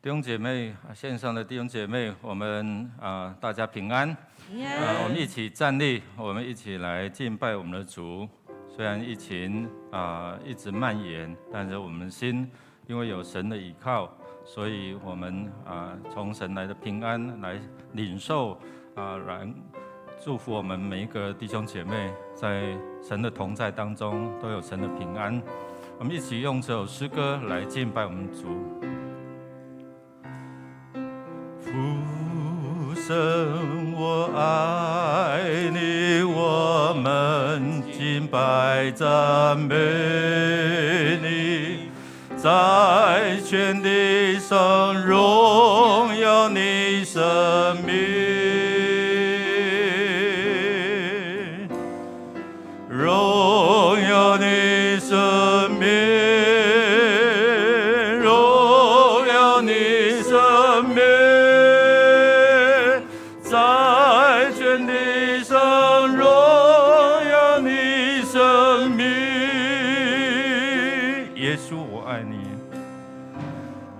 弟兄姐妹，线上的弟兄姐妹，我们大家平安。我们一起站立，我们一起来敬拜我们的主。虽然疫情一直蔓延，但是我们心因为有神的依靠，所以我们从神来的平安来领受来祝福我们每一个弟兄姐妹，在神的同在当中都有神的平安。我们一起用这首诗歌来敬拜我们主。父神，我爱你，我们敬拜赞美你，在全地上荣耀你生命，荣耀你生命，荣耀你生命。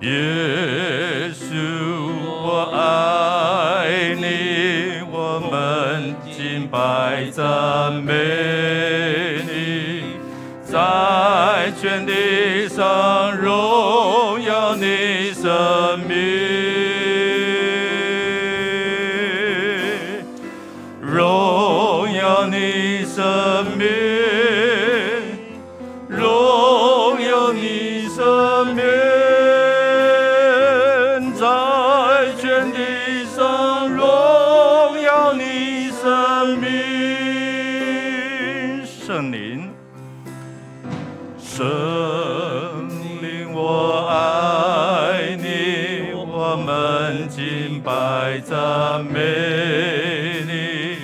耶稣，我爱你，我们敬拜赞美你，在全地上荣耀你生命，荣耀你生命，荣耀你生命。圣灵，我爱你，我们敬拜赞美你，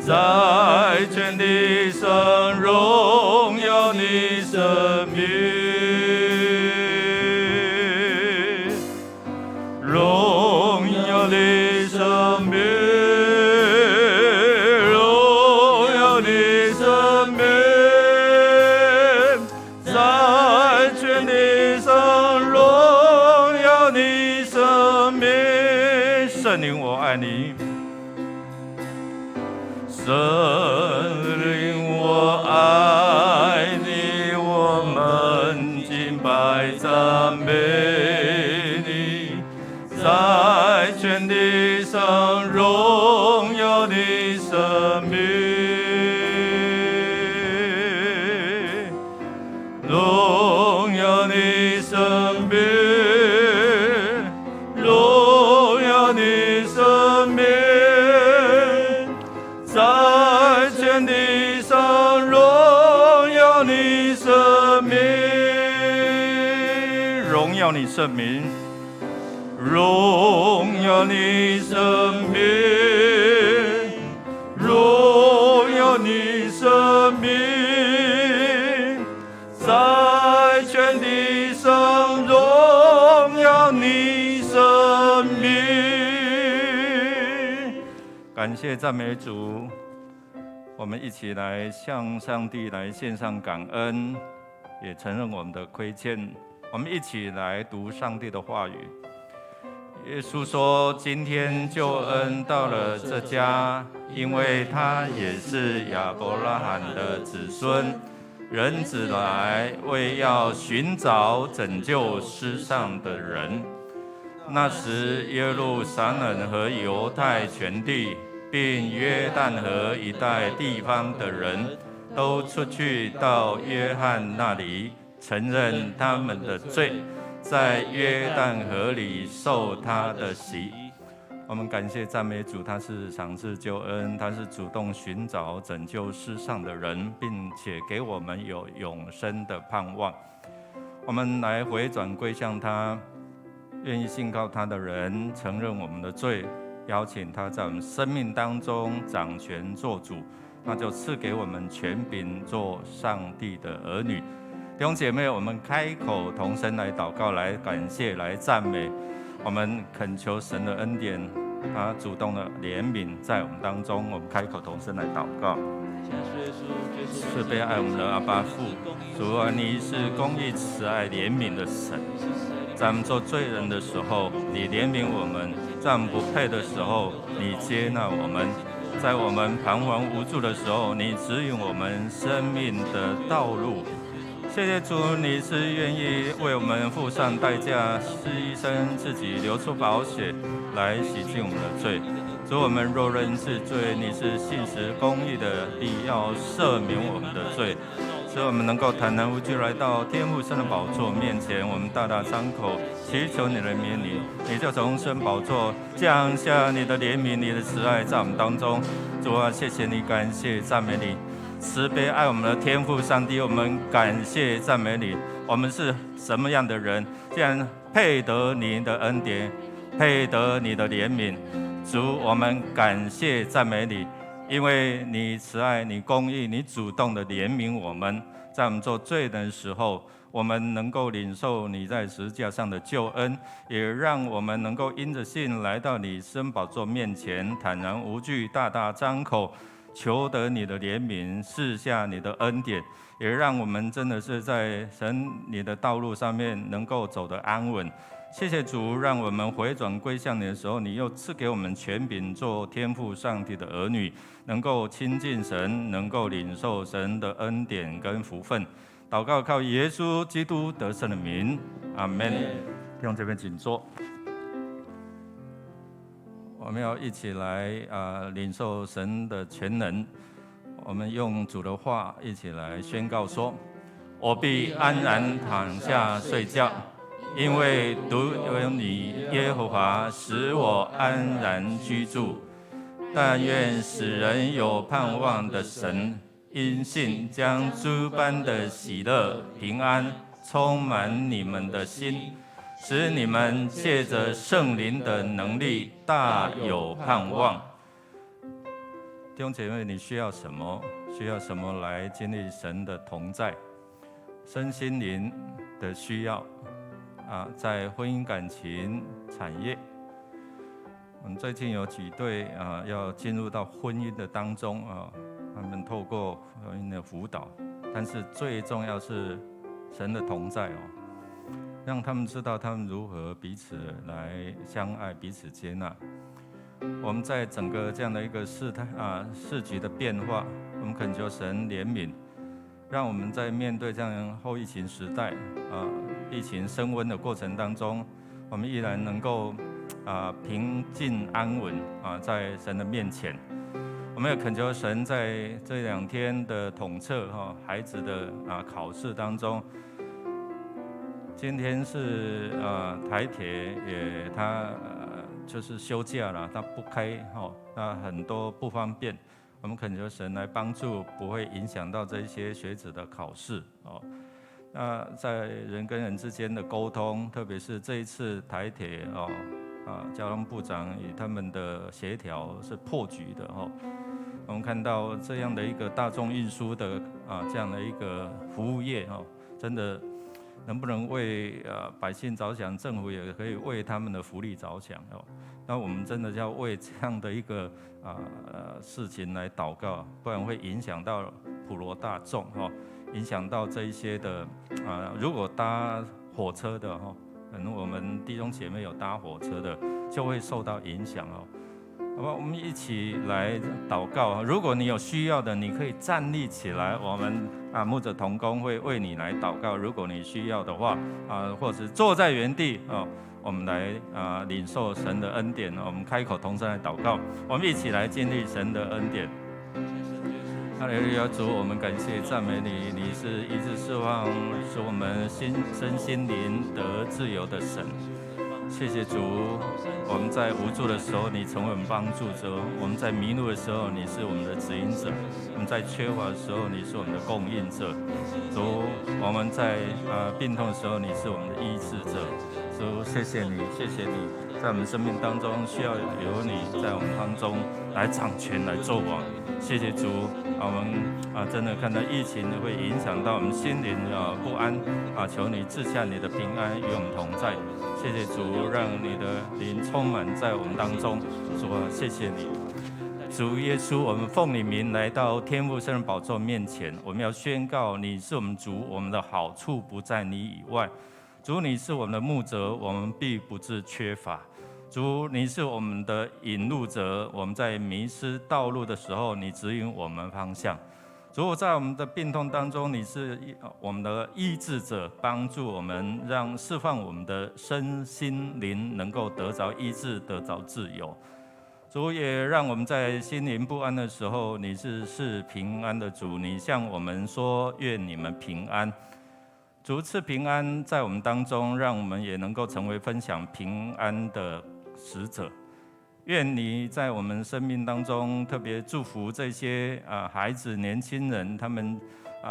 在全地上荣耀你生命，荣耀你生命，荣耀你生命。圣灵，我爱你。圣灵，我爱你，我们敬拜赞美你，在全地上荣耀你生命，荣耀你生命。荣耀你生命，荣耀你生命，荣耀你生命，在全地上荣耀你生命。感谢赞美主，我们一起来向上帝来献上感恩，也承认我们的亏欠。我们一起来读上帝的话语。耶稣说：“今天救恩到了这家，因为他也是亚伯拉罕的子孙。人子来，为要寻找拯救世上的人。那时，耶路撒冷和犹太全地，并约旦河一带地方的人，都出去到约翰那里。”承认他们的罪，在约旦河里受他的洗。我们感谢赞美主，他是赏赐救恩，他是主动寻找拯救世上的人，并且给我们有永生的盼望。我们来回转归向他，愿意信靠他的人，承认我们的罪，邀请他在我们生命当中掌权做主，那就赐给我们权柄做上帝的儿女。弟兄姐妹，我们开口同声来祷告，来感谢，来赞美。我们恳求神的恩典，他主动的怜悯在我们当中。我们开口同声来祷告。慈悲爱我们的阿爸父，主啊，你是公义、慈爱、怜悯的神。在我们做罪人的时候，你怜悯我们；在我们不配的时候，你接纳我们；在我们彷徨无助的时候，你指引我们生命的道路。谢谢主，你是愿意为我们付上代价，牺牲自己，流出宝血来洗净我们的罪。主，我们若认是罪，你是信实公义的，必要赦免我们的罪，使我们能够坦然无惧来到天父神的宝座面前。我们大大张口祈求你的怜悯，你就从神宝座降下你的怜悯、你的慈爱在我们当中。主啊，谢谢你，感谢赞美你。慈悲爱我们的天父上帝，我们感谢赞美你。我们是什么样的人，竟然配得你的恩典，配得你的怜悯？主，我们感谢赞美你，因为你慈爱，你公义，你主动的怜悯我们。在我们做罪人的时候，我们能够领受你在十字架上的救恩，也让我们能够因着信来到你施恩宝座面前，坦然无惧，大大张口求得你的怜悯，赐下你的恩典，也让我们真的是在神你的道路上面能够走得安稳。谢谢主，让我们回转归向你的时候，你又赐给我们权柄，做天父上帝的儿女，能够亲近神，能够领受神的恩典跟福分。祷告靠耶稣基督得胜的名，阿们。弟兄这边请坐。我们要一起来领受神的全能。我们用主的话一起来宣告说：我必安然躺下睡觉，因为独有你耶和华使我安然居住。但愿使人有盼望的神，因信将诸般的喜乐平安充满你们的心，使你们借着圣灵的能力大有盼望。弟兄姐妹，你需要什么？需要什么来经历神的同在？身心灵的需要在婚姻感情产业，我们最近有几对要进入到婚姻的当中他们透过婚姻的辅导，但是最重要是神的同在让他们知道他们如何彼此来相爱，彼此接纳。我们在整个这样的一个世局的变化，我们恳求神怜悯，让我们在面对这样后疫情时代疫情升温的过程当中，我们依然能够平静安稳在神的面前。我们也恳求神在这2天的统测孩子的考试当中，今天是台铁也他就是休假了，他不开那很多不方便。我们恳求神来帮助，不会影响到这些学子的考试那在人跟人之间的沟通，特别是这一次台铁交通部长与他们的协调是破局的我们看到这样的一个大众运输的这样的一个服务业真的能不能为百姓着想，政府也可以为他们的福利着想那我们真的要为这样的一个事情来祷告，不然会影响到普罗大众影响到这一些的如果搭火车的可能我们弟兄姐妹有搭火车的，就会受到影响好吧，我们一起来祷告。如果你有需要的，你可以站立起来，我们牧者同工会为你来祷告。如果你需要的话或者坐在原地我们来领受神的恩典我们开口同声来祷告，我们一起来经历神的恩典。哈利路亚，主，我们感谢赞美你，你是医治释放，使我们身心灵得自由的神。谢谢主，我们在无助的时候，你成为我们帮助者；我们在迷路的时候，你是我们的指引者；我们在缺乏的时候，你是我们的供应者。主，我们在病痛的时候，你是我们的医治者。主，谢谢你，谢谢你，在我们生命当中需要有你在我们当中来掌权、来作王。谢谢主，我们真的看到疫情会影响到我们心灵不安求你赐下你的平安与我们同在。谢谢主，让你的灵充满在我们当中。主啊，谢谢你，主耶稣，我们奉你名来到天父圣人宝座面前，我们要宣告你是我们主，我们的好处不在你以外。主，你是我们的牧者，我们必不致缺乏。主，你是我们的引路者，我们在迷失道路的时候，你指引我们方向。主，在我们的病痛当中，你是我们的医治者，帮助我们，让释放我们的身心灵能够得着医治，得着自由。主，也让我们在心灵不安的时候，你是平安的主，你向我们说，愿你们平安。主，赐平安在我们当中，让我们也能够成为分享平安的使者。愿你在我们生命当中特别祝福这些孩子、年轻人，他们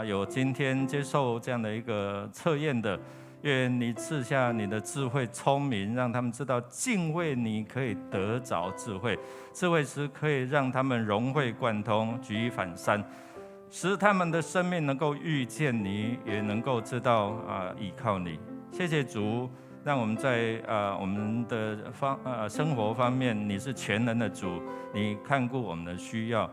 有今天接受这样的一个测验的。愿你赐下你的智慧、聪明，让他们知道敬畏你可以得着智慧，智慧是可以让他们融会贯通、举一反三，使他们的生命能够遇见你，也能够知道依靠你。谢谢主。让我们在我们的生活方面，你是全能的主，你看顾我们的需要，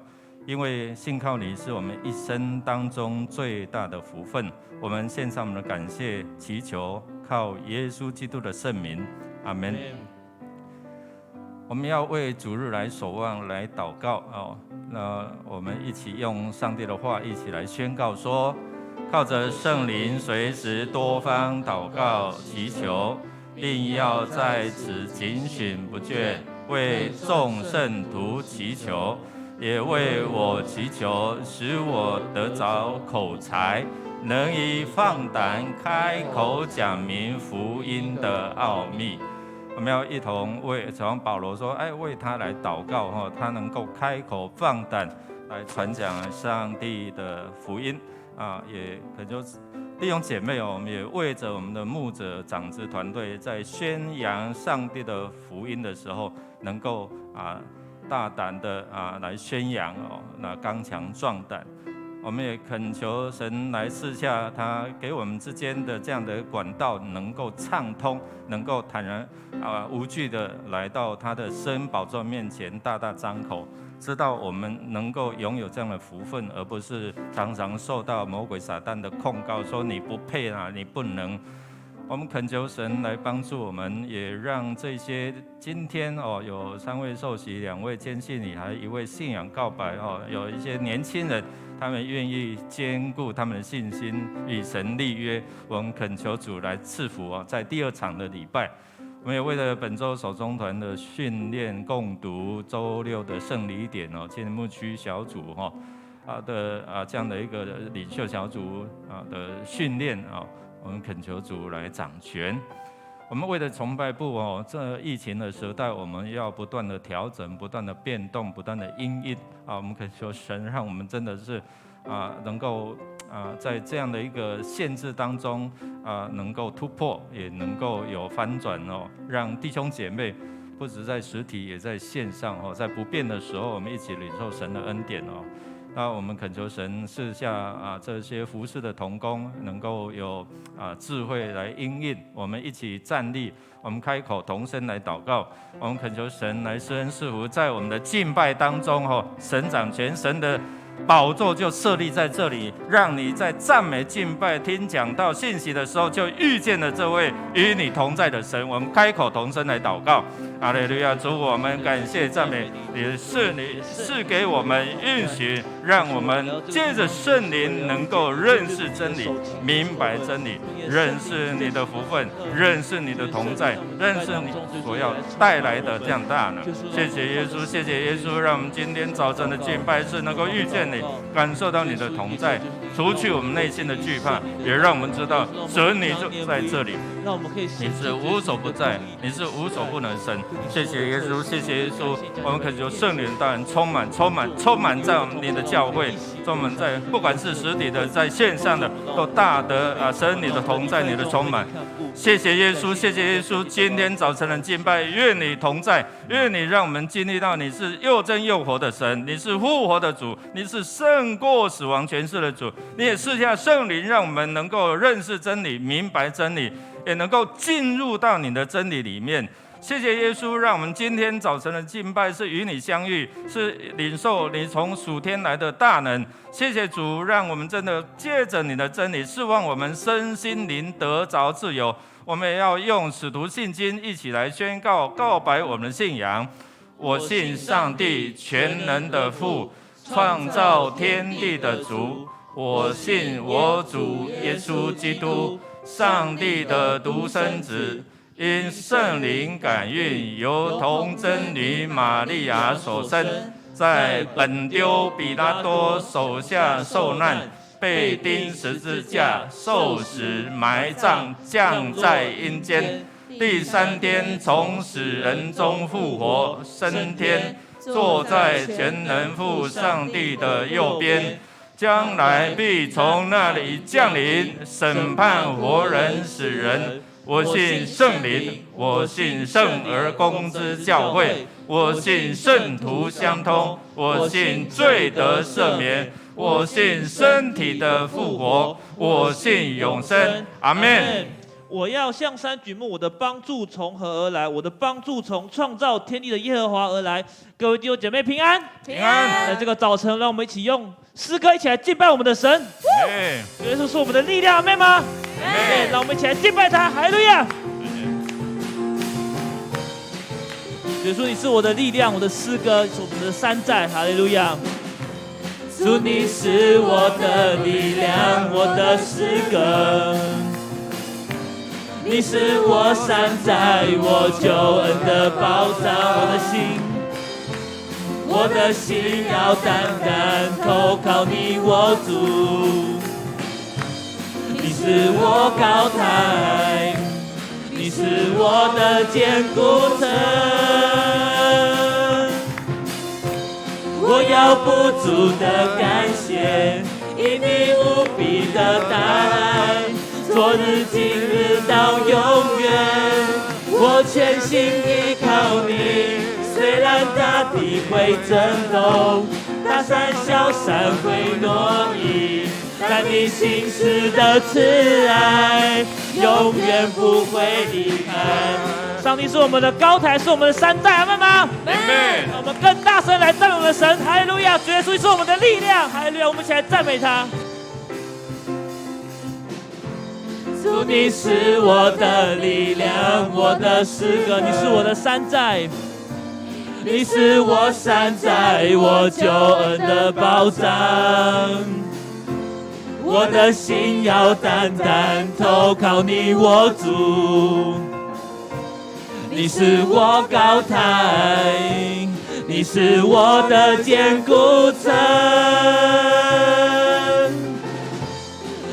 因为信靠你是我们一生当中最大的福分。我们献上我们的感谢，祈求靠耶稣基督的圣名，阿们。我们要为主日来守望，来祷告那我们一起用上帝的话一起来宣告说，靠着圣灵随时多方祷告祈求，并要在此警醒不倦，为众圣徒祈求，也为我祈求，使我得着口才，能以放胆开口讲明福音的奥秘。我们要一同为，就像保罗说，为他来祷告，他能够开口放胆来传讲上帝的福音。也可就利用姐妹我们也为着我们的牧者长子团队，在宣扬上帝的福音的时候，能够大胆的来宣扬那刚强壮胆。我们也恳求神来赐下他给我们之间的这样的管道，能够畅通，能够坦然无惧的来到他的施恩宝座面前，大大张口，知道我们能够拥有这样的福分，而不是常常受到魔鬼撒旦的控告，说你不配你不能。我们恳求神来帮助我们，也让这些今天有3位受洗、2位坚信你，还1位信仰告白有一些年轻人，他们愿意坚固他们的信心，与神立约。我们恳求主来赐福在第2场的礼拜。我们也为了本周守中团的训练共读，周6的圣礼点建牧区小组的这样的一个领袖小组的训练我们恳求主来掌权。我们为了崇拜部这疫情的时代，我们要不断的调整、不断的变动、不断的因应我们恳求神，让我们真的是能够在这样的一个限制当中能够突破，也能够有翻转让弟兄姐妹不只在实体，也在线上在不变的时候，我们一起领受神的恩典那我们恳求神赐下这些服事的同工，能够有智慧来因应。我们一起站立，我们开口同声来祷告。我们恳求神来施恩赐福，在我们的敬拜当中神掌权，神的宝座就设立在这里，让你在赞美敬拜、听讲道信息的时候，就遇见了这位与你同在的神。我们开口同声来祷告。哈利路亚！主，我们感谢赞美你，是给我们允许，让我们借着圣灵能够认识真理，明白真理，认识你的福分，认识你的同在，认识你所要带来的这样大能。谢谢耶稣，谢谢耶稣，让我们今天早晨的敬拜是能够遇见你，感受到你的同在，除去我们内心的惧怕，也让我们知道神你就在这里，你是无所不在，你是无所不能神。谢谢耶稣，谢谢耶稣，我们恳求圣灵大人充满在我们你的教会，充满在不管是实体的，在线上的，都大得神你的同在，你的充满。谢谢耶稣，谢谢耶稣，今天早晨的敬拜，愿你同在，愿你让我们经历到你是又真又活的神，你是复活的主，你是胜过死亡权势的主，你也赐下圣灵，让我们能够认识真理，明白真理，也能够进入到你的真理里面。谢谢耶稣，让我们今天早晨的敬拜是与你相遇，是领受你从属天来的大能。谢谢主，让我们真的借着你的真理，释放我们身心灵得着自由。我们也要用使徒信经一起来宣告告白我们的信仰。我信上帝全能的父，创造天地的主。我信我主耶稣基督，上帝的独生子，因圣灵感孕，由童贞女玛利亚所生，在本丢彼拉多手下受难，被钉十字架，受死，埋葬，降在阴间。第3天从死人中复活，升天，坐在全能父上帝的右边。将来必从那里降临，审判活人死人。我信圣灵，我信圣而公之教会，我信圣徒相通，我信罪得赦免，我信身体的复活，我信永生。阿们。我要向山举目，我的帮助从何而来？我的帮助从创造天地的耶和华而来。各位弟兄姐妹平安，平安。在这个早晨，让我们一起用诗歌一起来敬拜我们的神。耶稣是我们的力量，阿们吗？让我们一起来敬拜他，哈利路亚。耶稣，你是我的力量，我的诗歌是我们的山寨，哈利路亚。主，你是我的力量，我的诗歌。你是我山寨，我救恩的保障，我的心要单单投靠你，我主。你是我高台，你是我的坚固城。我要不住的感谢，因你无比的大爱。昨日今日到永远，我全心依靠你。虽然大地会震动，大山小山会挪移，但你心事的慈爱永远不会离开。上帝是我们的高台，是我们的山寨，阿们吗？让我们更大声来赞美我们的神，哈利路亚！主耶稣是我们的力量，哈利路亚！我们一起来赞美他。主，你是我的力量，我的诗歌，你是我的山寨，你是我山寨，我救恩的保障。我的心要单单投靠你，我主。你是我高台，你是我的坚固城。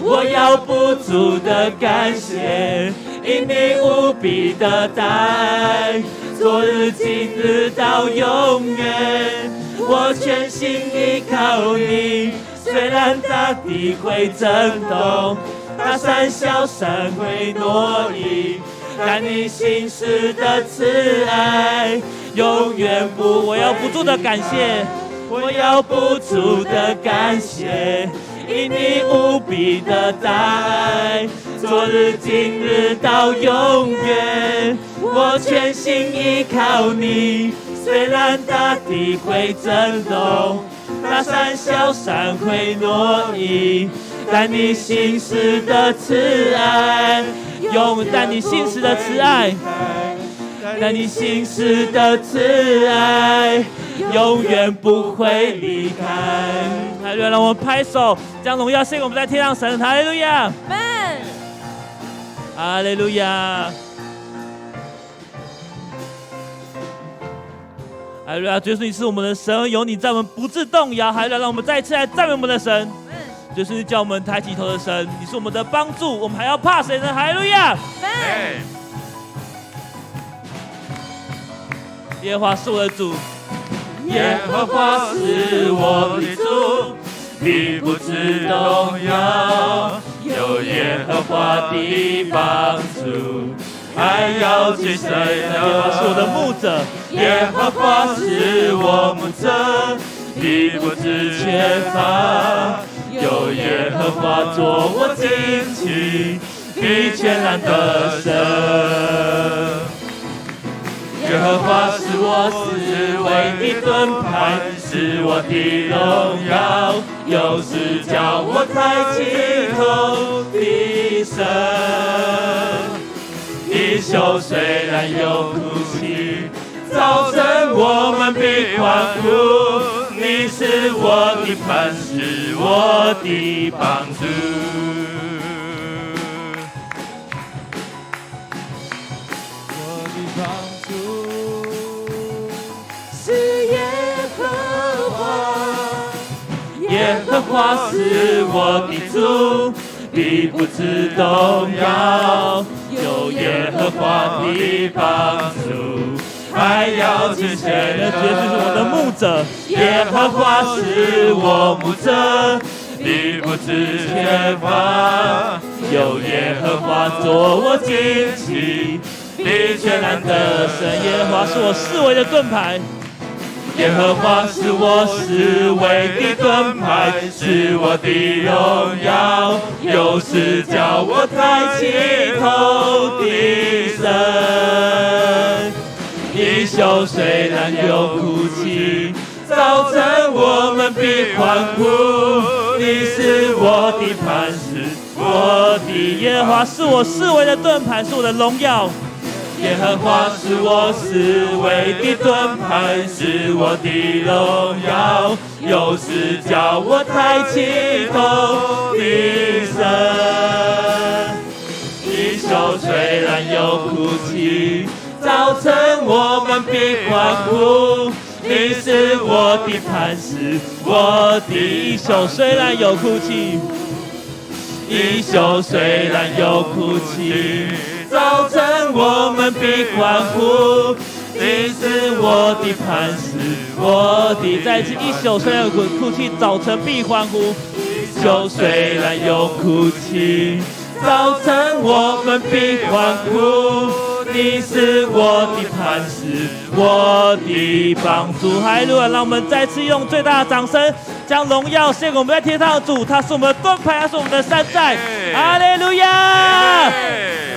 我要不住的感谢，因你无比的大爱，昨日今日到永远，我全心依靠你。虽然大地会震动，大山小山会挪移，但你心事的慈爱永远不。我要不住的感谢，我要不住的感谢。因你无比的大爱，昨日今日到永远，我全心依靠你。虽然大地会震动，大山小山会挪移，但你心事的慈爱，但你心事的慈爱，但你心事的慈爱永远不会离开。哈利路亚！让我们拍手，将荣耀献给我们在天上神。哈利路亚！哈利路亚！哈利路亚！主，你是我们的神，有你在，我们不致动摇。哈利路亚！让我们再一次来赞美我们的神。就是你叫我们抬起头的神，你是我们的帮助，我们还要怕谁呢？哈利路亚！耶和华是我的主。耶和华是我的主，必不致动摇。有耶和华的帮助，还要追谁呢？耶和华是我的牧者，耶和华是我牧者，必不致缺乏。有耶和华作我旌旗，必全然得胜。耶和华是我思维的盾牌，是我的荣耀，又是叫我抬起头的神。地球虽然有哭泣，早晨我们必欢呼。你是我的磐石，我的帮助。我的帮助是耶和华，耶和华是我的主，必不致动摇。有耶和华的帮助，还要紧随的绝对是我的牧者，耶和华是我牧者，必不致缺乏。有耶和华做我旌旗，必全然得胜。耶和华是我四围的盾牌，耶和华是我四围的盾牌，是我的荣耀，又是叫我抬起头的神。地球虽然有哭泣，早晨我们必欢呼。你是我的磐石，我的耶和华是我四围的盾牌，是我的荣耀。耶和华是我四围的盾牌，是我的荣耀，又是叫我抬起头的神。地球虽然有哭泣，早晨我们必欢呼。你是我的磐石，我的一宿虽然有哭泣，一宿虽然有哭泣，早晨我们必欢呼。你是我的磐石，我的再次一宿虽然有哭泣，早晨必欢呼。一宿虽然有哭泣，早晨我们必欢呼。你是我的磐石，我的帮助。哈利路亚！让我们再次用最大的掌声，将荣耀献给我们在天上的主。他是我们的盾牌，他是我们的山寨。哈利路亚！哈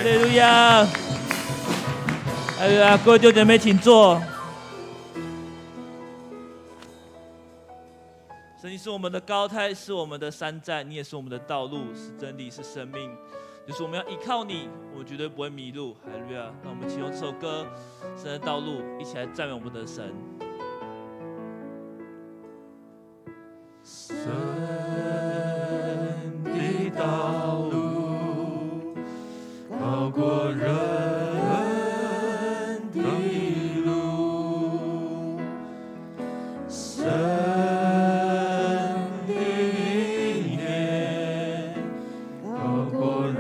利路亚！哈利路亚！各位弟兄姐妹，请坐。神，你是我们的高台，是我们的山寨，你也是我们的道路，是真理，是生命。就是我们要依靠你，我们绝对不会迷路。哈利路亚！让我们一起用这首歌《神的道路》，一起来赞美我们的神。神的道路高过人的路，神的意念高过人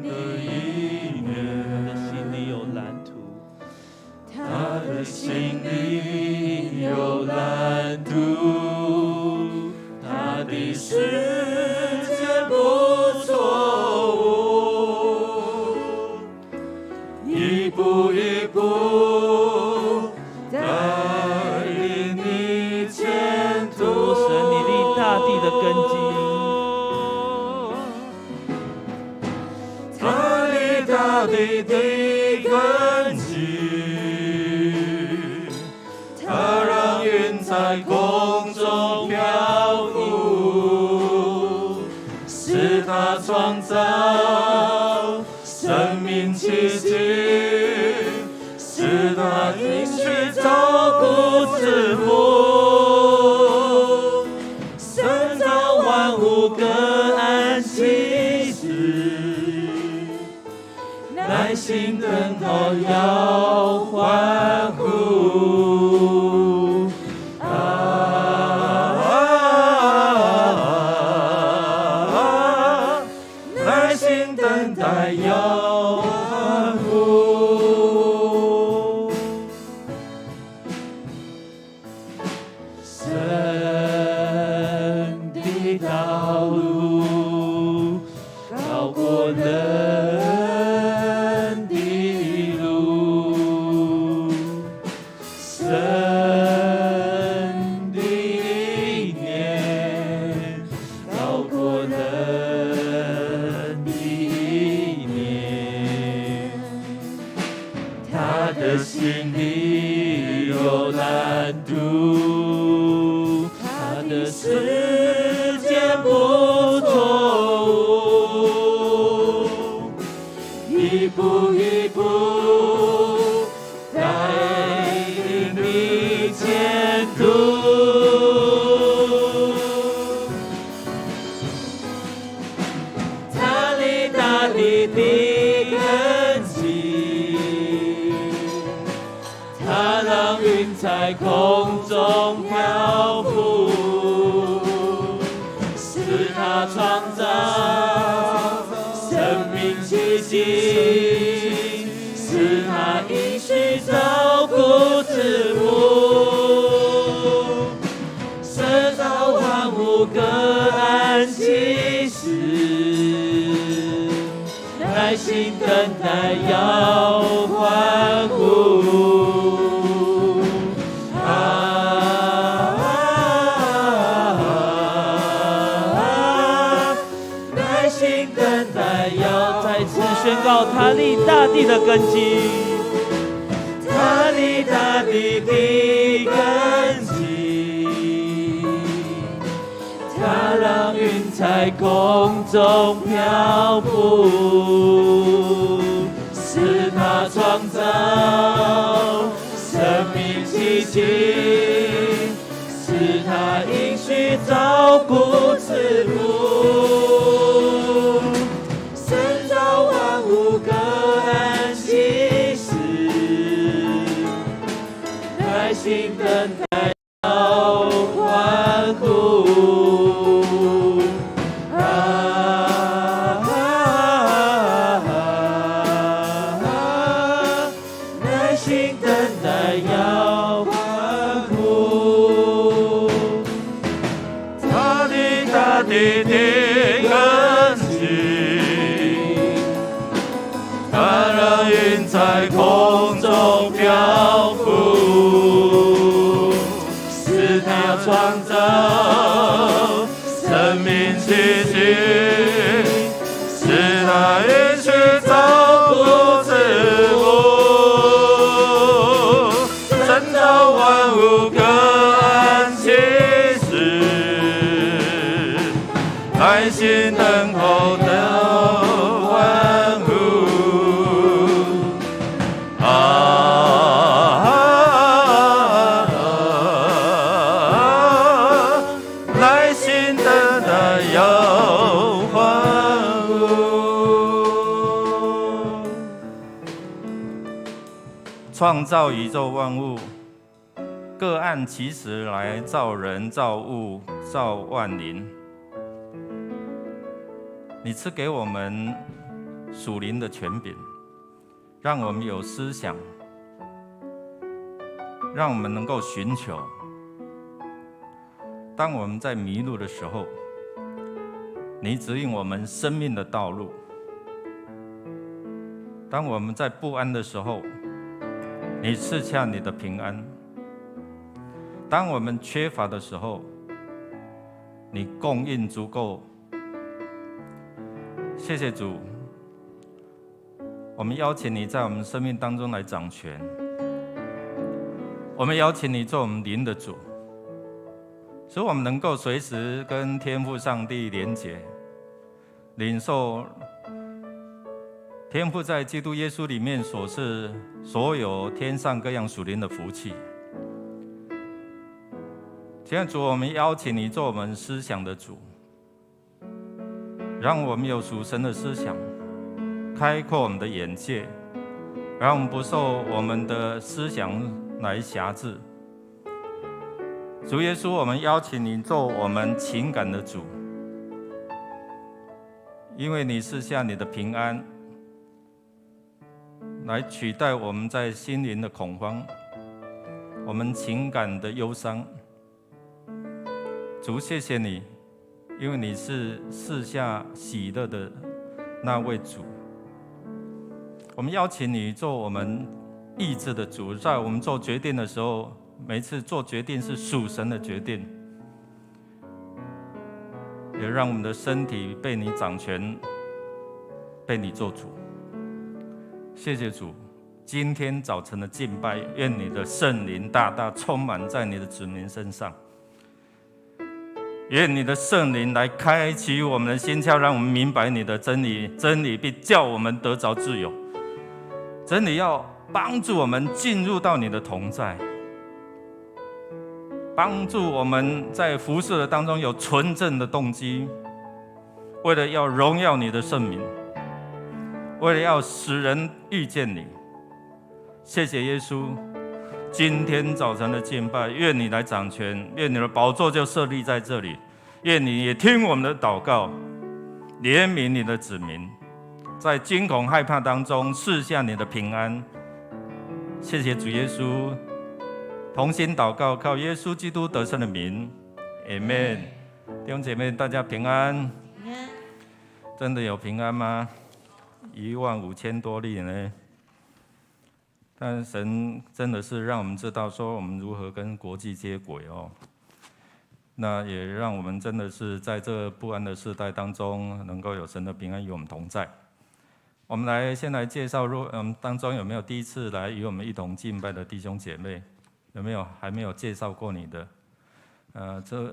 的意念。他的心里有蓝图，他的心里有蓝图，他的世界不错误，一步一步带领你前途。神，你立大地的根基，他立大地的根基，他让云在空中漂浮，是他创造生命奇迹，是他的心里有蓝图，他的时间不错误，一步一步带领你前途。他立大地的根基，他让云在空中漂浮，是他创造生命奇迹，是他应许照顾之母，设造万物各按其时，耐心等待要欢呼。耐心等待要再次宣告他立大地的根基，他立大地的根基，他让云在空中漂浮，是他创造生命奇迹，是他应许照顾之母，神造万物各按其时，耐心等待要欢呼。耐心等待要欢呼。他的大地的根基，他让云在空中漂浮，是他创造生命奇迹，是他应许照顾之母，神造万物各按其时，耐心等候的欢呼。耐心等待要欢呼。创造宇宙万物，各按其时来造人、造物、造万灵。你赐给我们属灵的权柄，让我们有思想，让我们能够寻求。当我们在迷路的时候，你指引我们生命的道路；当我们在不安的时候，你赐下你的平安；当我们缺乏的时候，你供应足够。谢谢主，我们邀请你在我们生命当中来掌权，我们邀请你做我们灵的主，使我们能够随时跟天父上帝连结，领受天父在基督耶稣里面所赐所有天上各样属灵的福气。亲爱的主，我们邀请你做我们思想的主，让我们有属神的思想，开阔我们的眼界，让我们不受我们的思想来辖制。主耶稣，我们邀请你做我们情感的主，因为你赐下你的平安，来取代我们在心灵的恐慌，我们情感的忧伤。主，谢谢你，因为你是赐下喜乐的那位主。我们邀请你做我们意志的主，在我们做决定的时候，每一次做决定是属神的决定，也让我们的身体被你掌权，被你做主。谢谢主，今天早晨的敬拜，愿你的圣灵大大充满在你的子民身上，愿你的圣灵来开启我们的心窍，让我们明白你的真理，真理必叫我们得着自由，真理要帮助我们进入到你的同在，帮助我们在服事的当中有纯正的动机，为了要荣耀你的圣名，为了要使人遇见你。谢谢耶稣，今天早晨的敬拜，愿你来掌权，愿你的宝座就设立在这里，愿你也听我们的祷告，怜悯你的子民，在惊恐害怕当中赐下你的平安。谢谢主耶稣，同心祷告，靠耶稣基督得胜的名 ，Amen。弟兄姐妹，大家平安。真的有平安吗？15000多例呢。但神真的是让我们知道说我们如何跟国际接轨哦。那也让我们真的是在这不安的世代当中，能够有神的平安与我们同在。我们先来介绍，当中有没有第一次来与我们一同敬拜的弟兄姐妹？有没有还没有介绍过你的？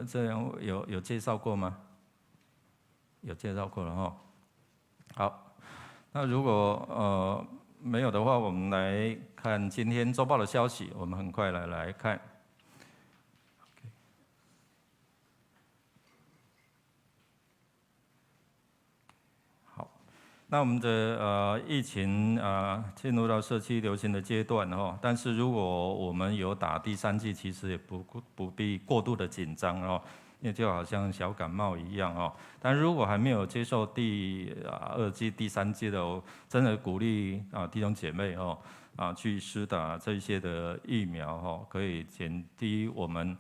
这样有介绍过吗？有介绍过了哈。好，那如果没有的话，我们来看今天周报的消息。我们很快来看。好，那我们的疫情进入到社区流行的阶段哦，但是如果我们有打第3剂，其实也不必过度的紧张哦。因为就好像小感冒一样哦，但如果还没有接受第2剂、第3剂的，我真的鼓励弟兄姐妹去施打这些的疫苗可以减低我们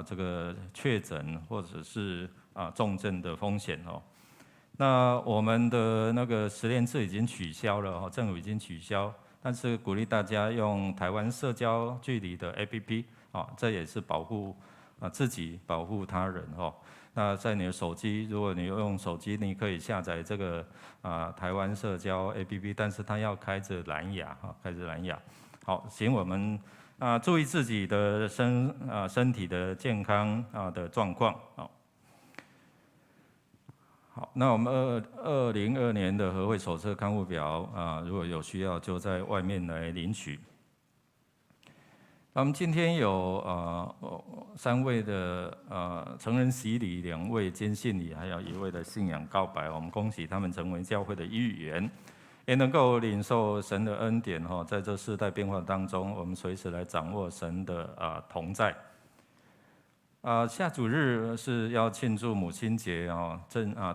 这个确诊或者是重症的风险哦。那我们的那个实联制已经取消了政府已经取消，但是鼓励大家用台湾社交距离的 APP 这也是保护自己保护他人那在你的手机，如果你用手机，你可以下载这个台湾社交 APP， 但是它要开着蓝牙开着蓝牙。好，请我们注意自己的身体的健康的状况。好，那我们2022年的和会手册刊物表如果有需要，就在外面来领取。我们今天有3位的成人洗礼，2位坚信礼，还有1位的信仰告白。我们恭喜他们成为教会的一员，也能够领受神的恩典在这世代变化当中，我们随时来掌握神的同在。下主日是要庆祝母亲节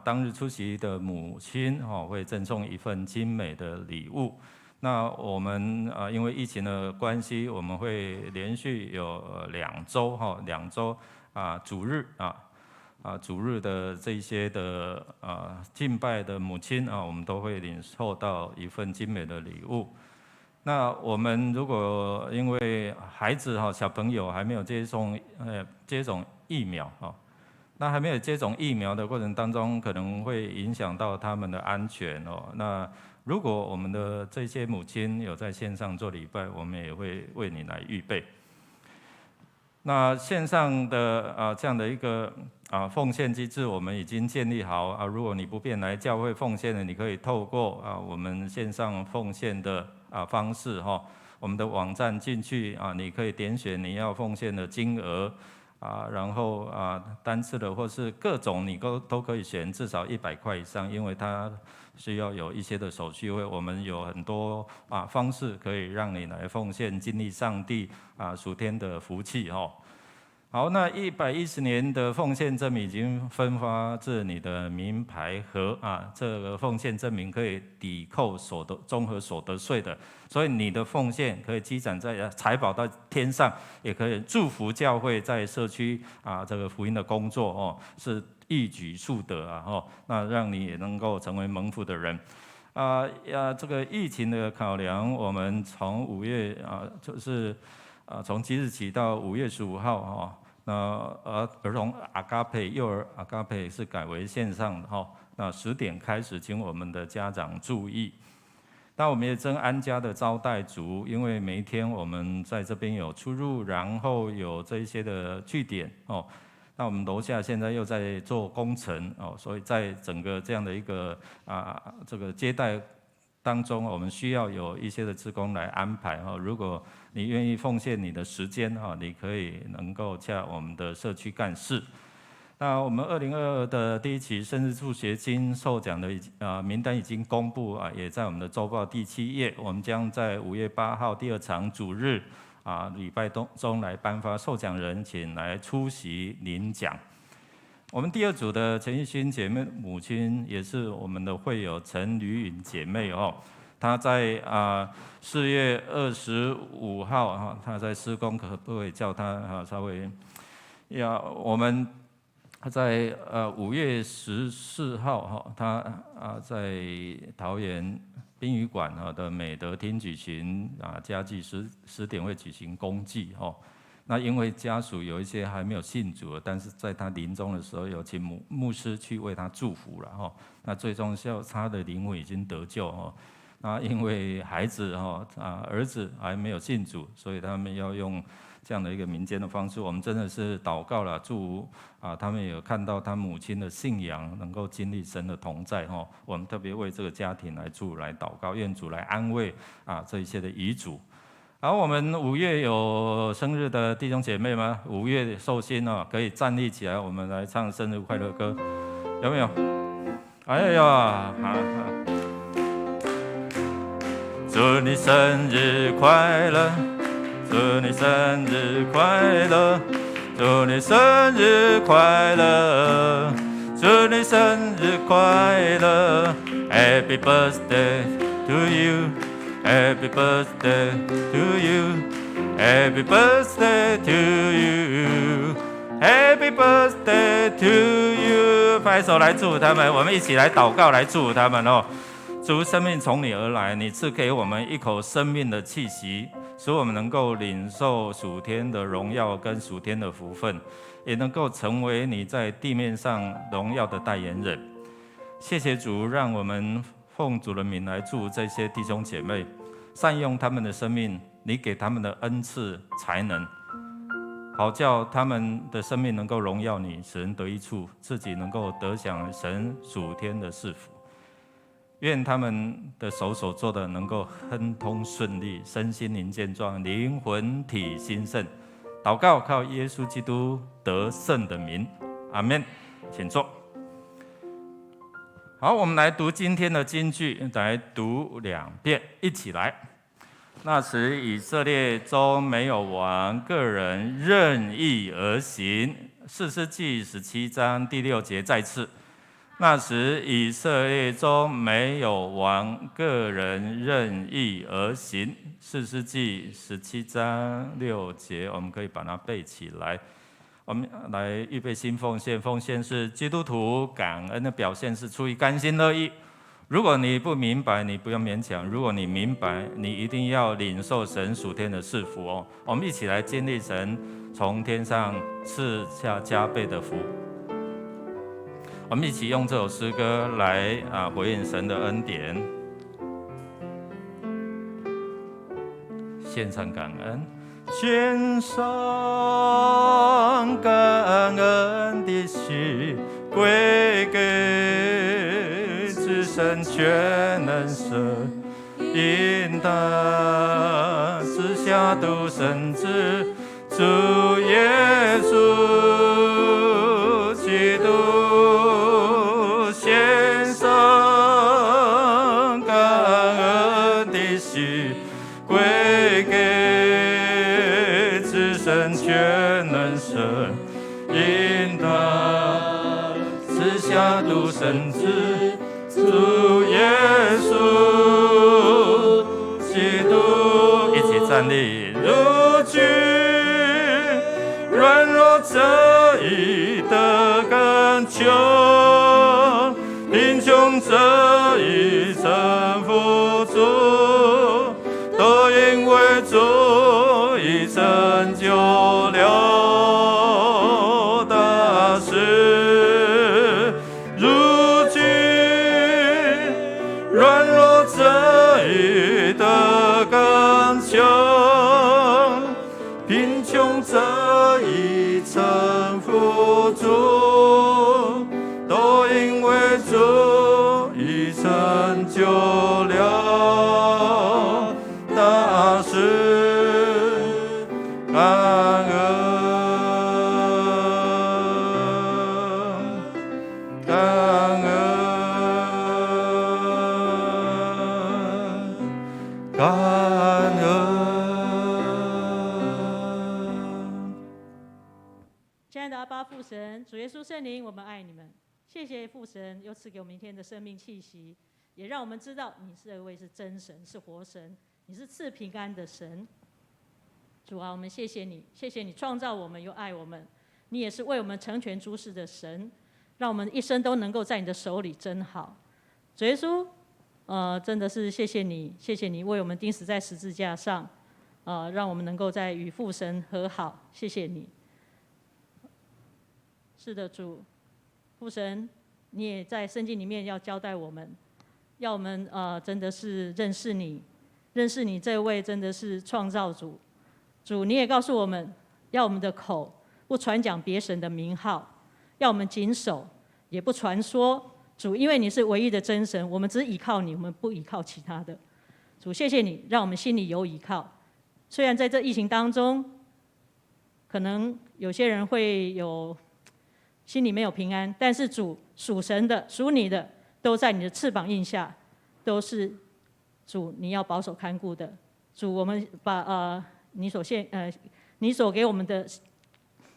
当日出席的母亲会赠送一份精美的礼物。那我们因为疫情的关系，我们会连续有2周主日主日的这些的敬拜的母亲我们都会领受到一份精美的礼物。那我们如果因为孩子小朋友还没有接种疫苗那还没有接种疫苗的过程当中，可能会影响到他们的安全那如果我们的这些母亲有在线上做礼拜，我们也会为你来预备。那线上的这样的一个奉献机制，我们已经建立好如果你不便来教会奉献的，你可以透过我们线上奉献的方式我们的网站进去你可以点选你要奉献的金额然后单次的或是各种你都可以选，至少100块以上，因为它需要有一些的手续费。我们有很多方式可以让你来奉献，经历上帝属天的福气好，那110年的奉献证明已经分发至你的名牌盒这个奉献证明可以抵扣综合所得税的，所以你的奉献可以积攒在财宝到天上，也可以祝福教会在社区这个福音的工作是一举数得那让你也能够成为蒙福的人。这个疫情的考量，我们从5月就是从即日起到5月15号那儿童阿嘎佩幼儿阿嘎佩是改为线上的那10点开始，请我们的家长注意。但我们也真安家的招待主，因为每一天我们在这边有出入，然后有这一些的据点哦。那我们楼下现在又在做工程哦，所以在整个这样的一个这个接待当中，我们需要有一些的志工来安排哦。如果你愿意奉献你的时间哈，你可以能够洽我们的社区干事。那我们2022的第一期生日助学金受奖的名单已经公布也在我们的周报第7页。我们将在5月8号第2场主日礼拜中来颁发受奖人，请来出席领奖。我们第2组的陈奕勋姐妹母亲，也是我们的会友陈吕允姐妹哦。她在4月25号她在施工，可不可以叫她稍微我们在5月14号她在桃园宾语馆的美德厅举行家祭10点会举行公祭哦。那因为家属有一些还没有信主，但是在他临终的时候有请牧师去为他祝福了哈。那最终他的灵魂已经得救哦。那因为孩子儿子还没有信主，所以他们要用这样的一个民间的方式。我们真的是祷告了，祝福他们有看到他母亲的信仰能够经历神的同在哈。我们特别为这个家庭来祝来祷告，愿主来安慰这一些的遗嘱。然后我们5月有生日的弟兄姐妹吗？5月寿星可以站立起来，我们来唱生日快乐歌，有没有？哎呀，祝你生日快乐，祝你生日快乐，祝你生日快乐，祝你生日快乐 ，Happy birthday to you。Happy birthday to you, Happy birthday to you, Happy birthday to you。拍手来祝福他们，我们一起来祷告来祝福他们哦。主，生命从你而来，你赐给我们一口生命的气息，使我们能够领受属天的荣耀跟属天的福分，也能够成为你在地面上荣耀的代言人。谢谢主，让我们奉主的名来祝福这些弟兄姐妹，善用他们的生命，你给他们的恩赐才能，好叫他们的生命能够荣耀你，使人得益处，自己能够得享神属天的赐福。愿他们的手所做的能够亨通顺利，身心灵健壮，灵魂体兴盛。祷告靠耶稣基督得胜的名，阿们。请坐。好，我们来读今天的金句，来读2遍，一起来。那时以色列中没有王，个人任意而行。士师记17章第6节再次。那时以色列中没有王，个人任意而行。士师记17章6节，我们可以把它背起来。我们来预备心奉献，奉献是基督徒感恩的表现，是出于甘心乐意。如果你不明白，你不用勉强；如果你明白，你一定要领受神属天的赐福哦。我们一起来经历神从天上赐下加倍的福。我们一起用这首诗歌来回应神的恩典，献上感恩。献上感恩的心，归给至圣全能神，因他赐下独生子，主耶稣基督，献上感恩的心，归给全能神，因他赐下独生子，主耶稣基督。一起站立，如今软弱者已得感救，贫穷者已臣服主，都因为主已成就了大事。如今软弱者已贫穷者已臣服主，都因为主已成就了大事，感恩，感恩，感恩。亲爱的阿爸父神，主耶稣圣灵，我们爱你们。谢谢父神又赐给我们一天的生命气息，也让我们知道你是一位是真神，是活神，你是赐平安的神。主啊，我们谢谢你，谢谢你创造我们又爱我们，你也是为我们成全诸事的神，让我们一生都能够在你的手里，真好。主耶稣，真的是谢谢你，谢谢你为我们钉死在十字架上，让我们能够在与父神和好，谢谢你。是的，主。父神，你也在圣经里面要交代我们，要我们真的是认识你，认识你这位真的是创造主。主，你也告诉我们，要我们的口不传讲别神的名号，要我们谨守，也不传说。主，因为你是唯一的真神，我们只依靠你，我们不依靠其他的。主，谢谢你，让我们心里有依靠。虽然在这疫情当中，可能有些人会有心里没有平安，但是主属神的、属你的，都在你的翅膀印下，都是主你要保守看顾的。主，我们把你所给我们的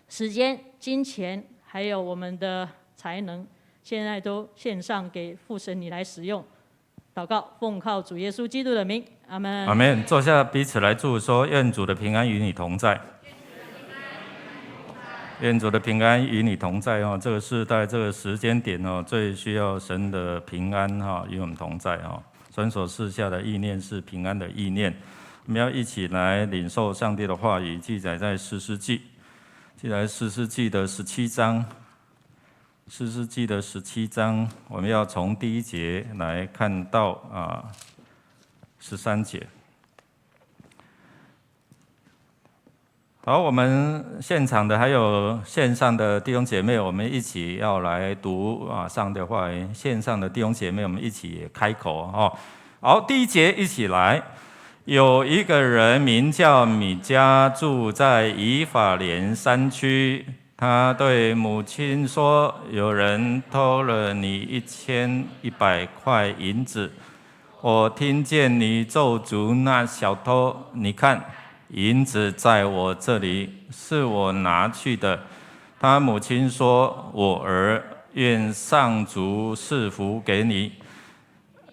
时间、金钱，还有我们的才能，现在都献上给父神你来使用。祷告，奉靠主耶稣基督的名，阿们。阿们。坐下，彼此来祝说：愿主的平安与你同在。愿主的平安与你同在哦！这个世代，这个时间点哦，最需要神的平安哈，与我们同在哦。神所赐下的意念是平安的意念，我们要一起来领受上帝的话语，记载在士师记，记载士师记的17章，士师记的17章，我们要从第1节来看到13节。好，我们现场的还有线上的弟兄姐妹，我们一起要来读上帝的话语。线上的弟兄姐妹，我们一起开口哦。好，第1节一起来。有一个人名叫米迦，住在以法莲山区。他对母亲说：“有人偷了你1100块银子，我听见你咒诅那小偷。你看。”银子在我这里，是我拿去的。他母亲说：“我儿，愿上主赐福给你。”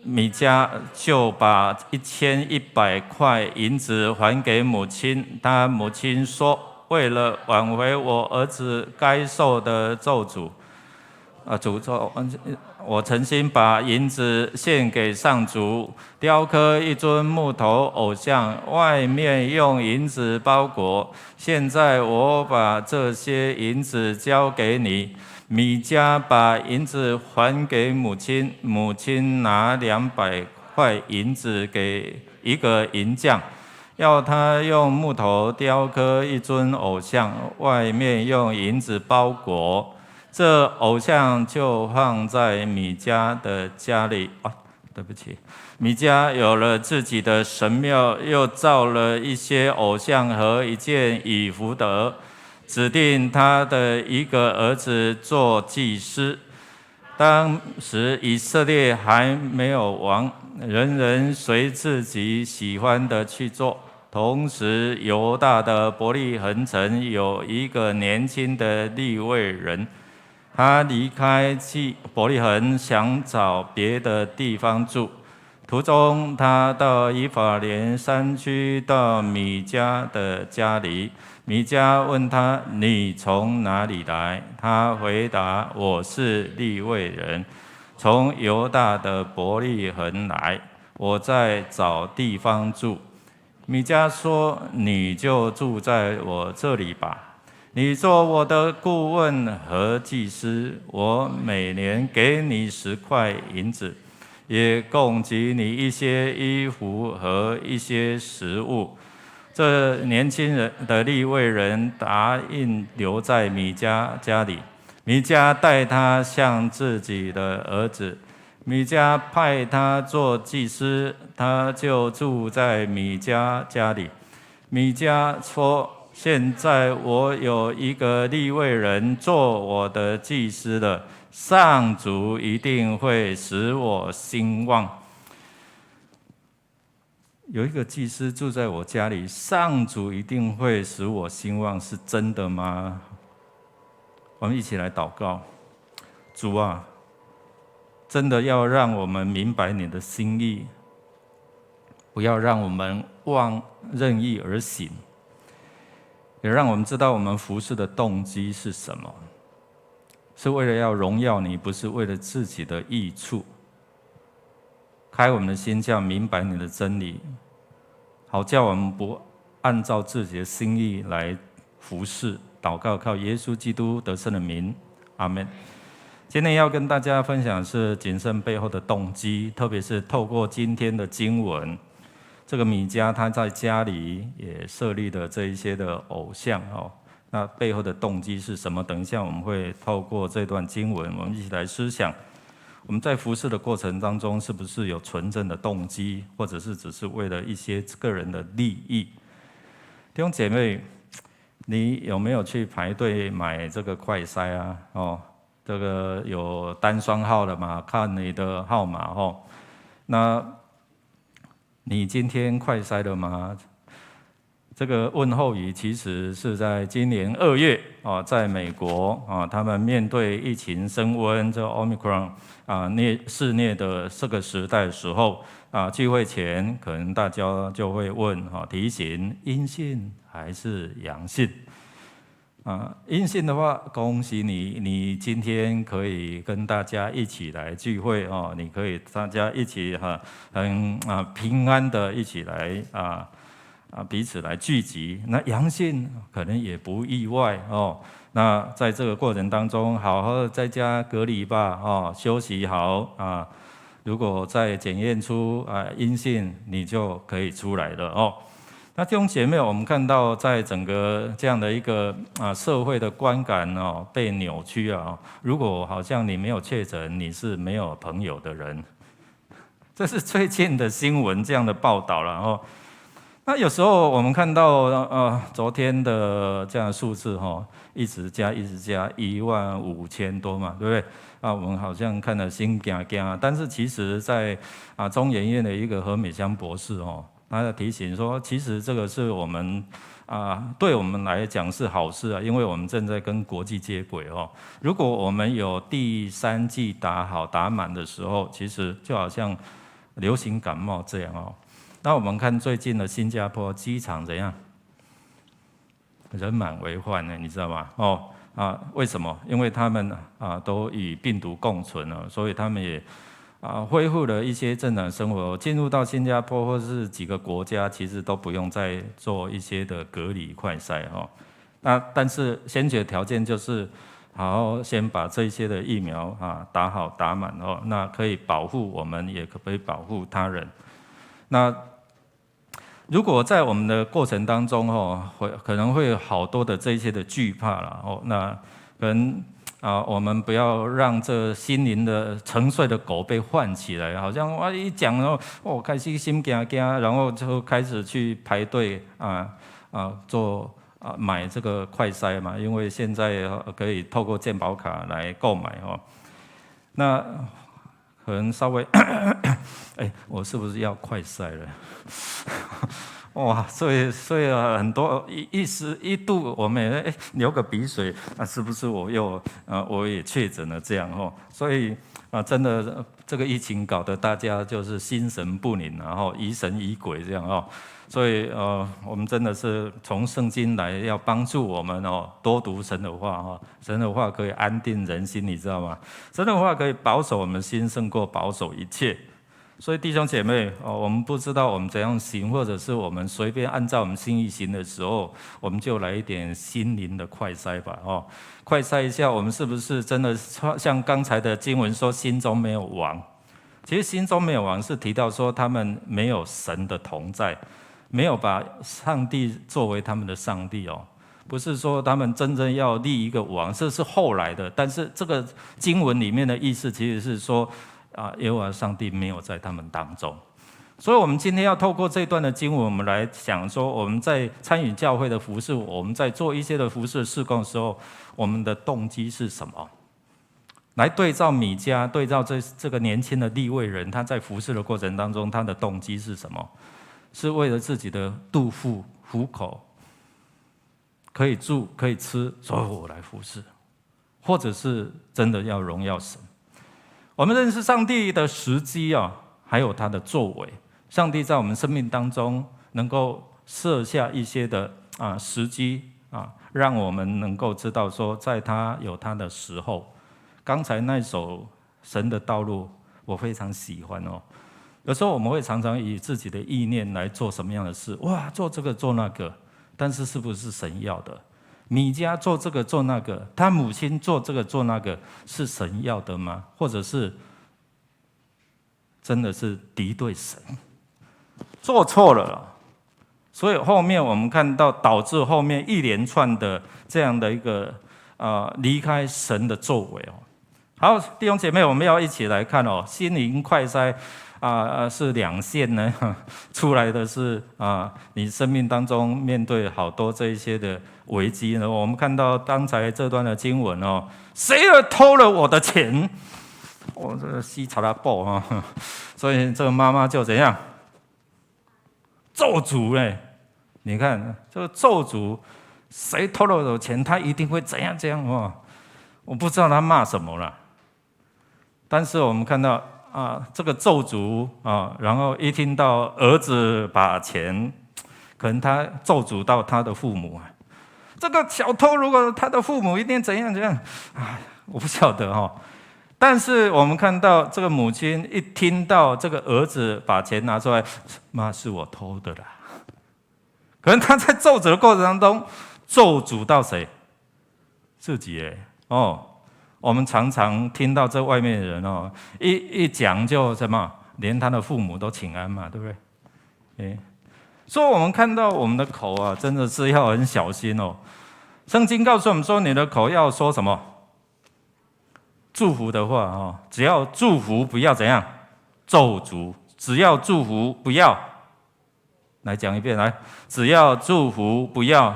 米迦就把1100块银子还给母亲。他母亲说：“为了挽回我儿子该受的咒诅，诅咒。我诚心把银子献给上主，雕刻一尊木头偶像，外面用银子包裹。现在我把这些银子交给你。”米迦把银子还给母亲，母亲拿200块银子给一个银匠，要他用木头雕刻一尊偶像，外面用银子包裹。这偶像就放在米迦的家里。对不起，米迦有了自己的神庙，又造了一些偶像和一件以弗得，指定他的一个儿子做祭司。当时以色列还没有王，人人随自己喜欢的去做。同时，犹大的伯利恒城有一个年轻的利未人。他离开伯利恒，想找别的地方住。途中，他到以法莲山区，到米迦的家里。米迦问他：“你从哪里来？”他回答：“我是利未人，从犹大的伯利恒来，我在找地方住。”米迦说：“你就住在我这里吧。你做我的顾问和祭司，我每年给你10块银子，也供给你一些衣服和一些食物。这年轻人的利未人答应留在米迦家里，米迦待他像自己的儿子。米迦派他做祭司，他就住在米迦家里。米迦说：“现在我有一个利未人做我的祭司了，上主一定会使我兴旺。”有一个祭司住在我家里，上主一定会使我兴旺，是真的吗？我们一起来祷告。主啊，真的要让我们明白你的心意，不要让我们任意而行，也让我们知道我们服事的动机是什么，是为了要荣耀你，不是为了自己的益处。开我们的心，叫明白你的真理，好叫我们不按照自己的心意来服事。祷告靠耶稣基督得胜的名，阿们。今天要跟大家分享的是谨慎背后的动机，特别是透过今天的经文，这个米迦他在家里也设立了这一些的偶像哦，那背后的动机是什么？等一下我们会透过这段经文，我们一起来思想。我们在服事的过程当中，是不是有纯正的动机，或者是只是为了一些个人的利益？弟兄姐妹，你有没有去排队买这个快筛啊？哦，这个有单双号的嘛？看你的号码哦。那你今天快筛了吗？这个问候语其实是在今年2月啊，在美国啊，他们面对疫情升温，这 Omicron 肆虐的这个时代的时候啊，聚会前可能大家就会问提醒阴性还是阳性阴性的话，恭喜你，你今天可以跟大家一起来聚会哦，你可以大家一起很平安的一起来彼此来聚集。那阳性可能也不意外哦。那在这个过程当中，好好的在家隔离吧哦，休息好如果再检验出阴性，你就可以出来了哦。那弟兄姐妹，我们看到在整个这样的一个社会的观感哦被扭曲如果好像你没有确诊，你是没有朋友的人，这是最近的新闻这样的报道了哦。那有时候我们看到昨天的这样的数字一直加15000多嘛，对不对？我们好像看了心惊惊，但是其实在中研院的一个何美香博士他在提醒说，其实这个是我们对我们来讲是好事因为我们正在跟国际接轨如果我们有第3剂打满的时候，其实就好像流行感冒这样那我们看最近的新加坡机场怎样？人满为患呢，你知道吗？为什么？因为他们都与病毒共存了，所以他们也恢复了一些正常生活。进入到新加坡或是几个国家，其实都不用再做一些的隔离快筛那但是先决条件就是好先把这些的疫苗打好打满那可以保护我们，也可以保护他人。那如果在我们的过程当中可能会有好多的这些的惧怕啦那可能我们不要让这心灵的沉睡的狗被唤起来，好像一讲开始心惊惊，然后就开始去排队做买这个快筛嘛，因为现在可以透过健保卡来购买那可能稍微我是不是要快筛了？哇，所以很多一时一度我们也流个鼻水是不是我也确诊了这样所以真的这个疫情搞得大家就是心神不宁，然后疑神疑鬼这样所以我们真的是从圣经来要帮助我们多读神的话神的话可以安定人心，你知道吗？神的话可以保守我们心胜过保守一切。所以弟兄姐妹我们不知道我们怎样行，或者是我们随便按照我们心意行的时候，我们就来一点心灵的快筛吧快筛一下我们是不是真的像刚才的经文说心中没有王。其实心中没有王是提到说他们没有神的同在，没有把上帝作为他们的上帝哦，不是说他们真正要立一个王，这是后来的。但是这个经文里面的意思其实是说，耶和华上帝没有在他们当中。所以我们今天要透过这段的经文，我们来想说，我们在参与教会的服事，我们在做一些的服事事工的时候，我们的动机是什么？来对照米迦，对照这个年轻的利未人，他在服事的过程当中，他的动机是什么？是为了自己的肚腹糊口，可以住可以吃，所以我来服事，或者是真的要荣耀神。我们认识上帝的时机还有他的作为。上帝在我们生命当中能够设下一些的时机让我们能够知道说，在他有他的时候。刚才那首《神的道路》，我非常喜欢哦。有时候我们会常常以自己的意念来做什么样的事，哇，做这个做那个，但是是不是神要的？米迦做这个做那个，他母亲做这个做那个，是神要的吗？或者是真的是敌对神？做错了，所以后面我们看到导致后面一连串的这样的一个离开神的作为哦。好，弟兄姐妹，我们要一起来看哦，心灵快筛是2线呢，出来的是你生命当中面对好多这一些的危机呢。我们看到刚才这段的经文哦，谁偷了我的钱？我这个西查拉布所以这个妈妈就怎样？咒诅嘞！你看这个咒诅，谁偷了我的钱，他一定会怎样怎样哦。我不知道他骂什么了，但是我们看到这个咒诅然后一听到儿子把钱，可能他咒诅到他的父母这个小偷如果他的父母一定怎样怎样我不晓得但是我们看到这个母亲一听到这个儿子把钱拿出来，妈，是我偷的啦。可能他在咒诅的过程当中，咒诅到谁？自己我们常常听到这外面的人一讲就什么，连他的父母都请安嘛，对不对？所以我们看到我们的口真的是要很小心哦。圣经告诉我们说，你的口要说什么？祝福的话只要祝福，不要怎样咒诅；只要祝福，不要来讲一遍来，只要祝福，不要。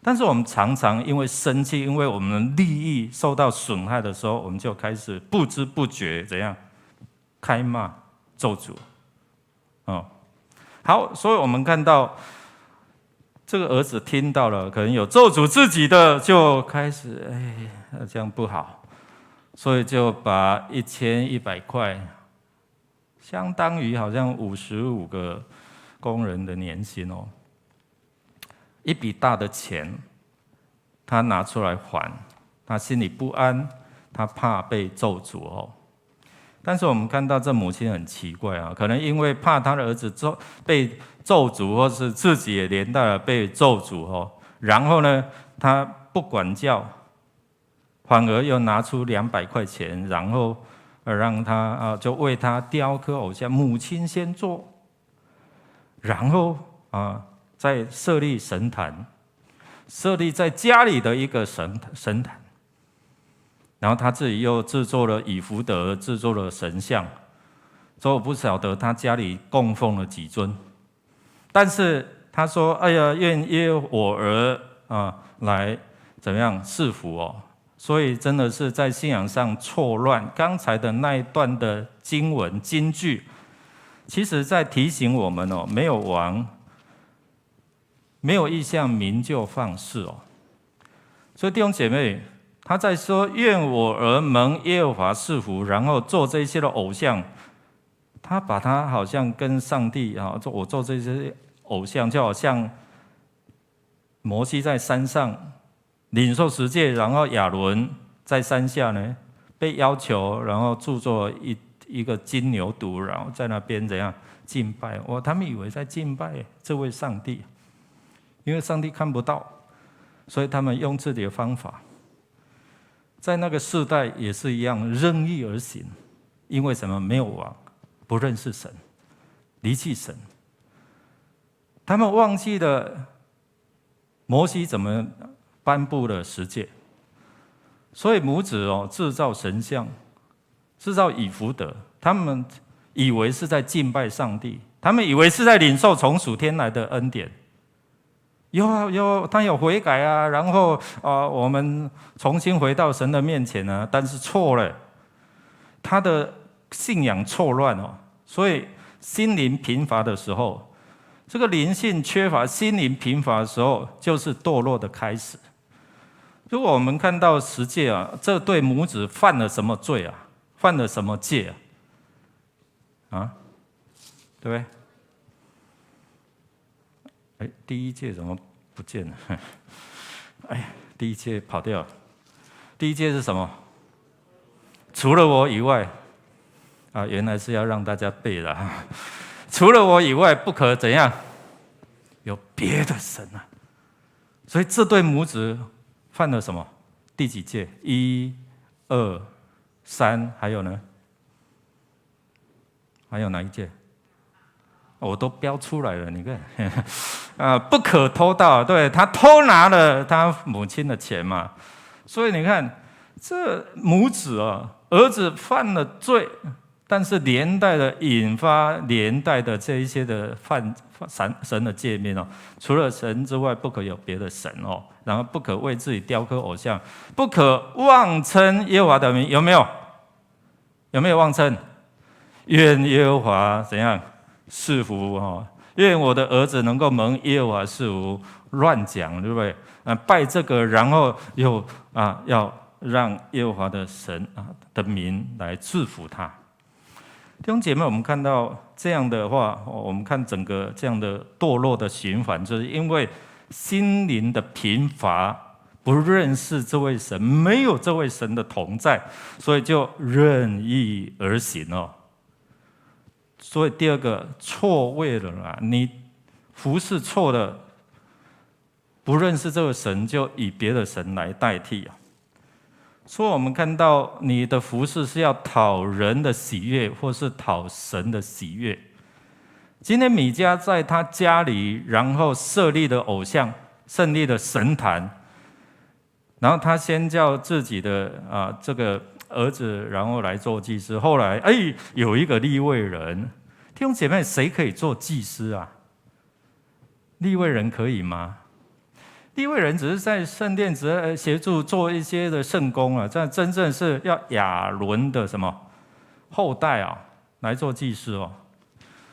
但是我们常常因为生气，因为我们的利益受到损害的时候，我们就开始不知不觉怎样开骂咒诅好，所以我们看到这个儿子听到了，可能有咒诅自己的，就开始这样不好。所以就把1100块，相当于好像55个工人的年薪一笔大的钱，他拿出来还，他心里不安，他怕被咒诅但是我们看到这母亲很奇怪可能因为怕他的儿子被咒诅，或是自己也连带了被咒诅然后呢，他不管教。反而又拿出200块钱，然后让他就为他雕刻偶像，母亲先做，然后再设立神坛，设立在家里的一个神坛，然后他自己又制作了以弗得，制作了神像，所以我不晓得他家里供奉了几尊，但是他说：“哎呀，愿耶我儿来怎么样赐福所以真的是在信仰上错乱。刚才的那一段的经文金句，其实在提醒我们没有王，没有意向，民就放肆所以弟兄姐妹，他在说愿我儿蒙耶和华赐福，然后做这些的偶像，他把他好像跟上帝我做这些偶像，就好像摩西在山上领受十诫，然后亚伦在山下呢被要求，然后铸作一个金牛犊，然后在那边怎样敬拜他们以为在敬拜这位上帝，因为上帝看不到，所以他们用自己的方法。在那个世代也是一样，任意而行，因为什么？没有王，不认识神，离弃神，他们忘记了摩西怎么颁布了十诫，所以母子制造神像，制造以弗得，他们以为是在敬拜上帝，他们以为是在领受从属天来的恩典。他有悔改啊，然后我们重新回到神的面前啊，但是错了，他的信仰错乱所以心灵贫乏的时候，这个灵性缺乏、心灵贫乏的时候，就是堕落的开始。如果我们看到十诫这对母子犯了什么罪啊？犯了什么戒对不对？第一诫怎么不见了？第一诫跑掉了。第一诫是什么？除了我以外，原来是要让大家背了。除了我以外，不可怎样？有别的神啊！所以这对母子犯了什么？第几诫？1、2、3，还有呢？还有哪一诫？我都标出来了，你看，不可偷盗，对，他偷拿了他母亲的钱嘛，所以你看，这母子儿子犯了罪，但是连带的引发连带的这一些的犯神的诫命除了神之外，不可有别的神然后不可为自己雕刻偶像，不可妄称耶和华的名，有没有？有没有妄称？愿耶和华怎样？赐福愿我的儿子能够蒙耶和华赐福，乱讲，对不对？拜这个，然后又要让耶和华的神的名来祝福他。弟兄姐妹，我们看到这样的话，我们看整个这样的堕落的循环，就是因为心灵的贫乏，不认识这位神，没有这位神的同在，所以就任意而行所以第二个错位了你服侍错了，不认识这个神，就以别的神来代替所以我们看到你的服侍是要讨人的喜悦，或是讨神的喜悦。今天米迦在他家里，然后设立了偶像，设立了神坛，然后他先叫自己的这个儿子，然后来做祭司。后来有一个利未人，弟兄姐妹，谁可以做祭司啊？利未人可以吗？利未人只是在圣殿，只是协助做一些的圣工这真正是要亚伦的什么后代来做祭司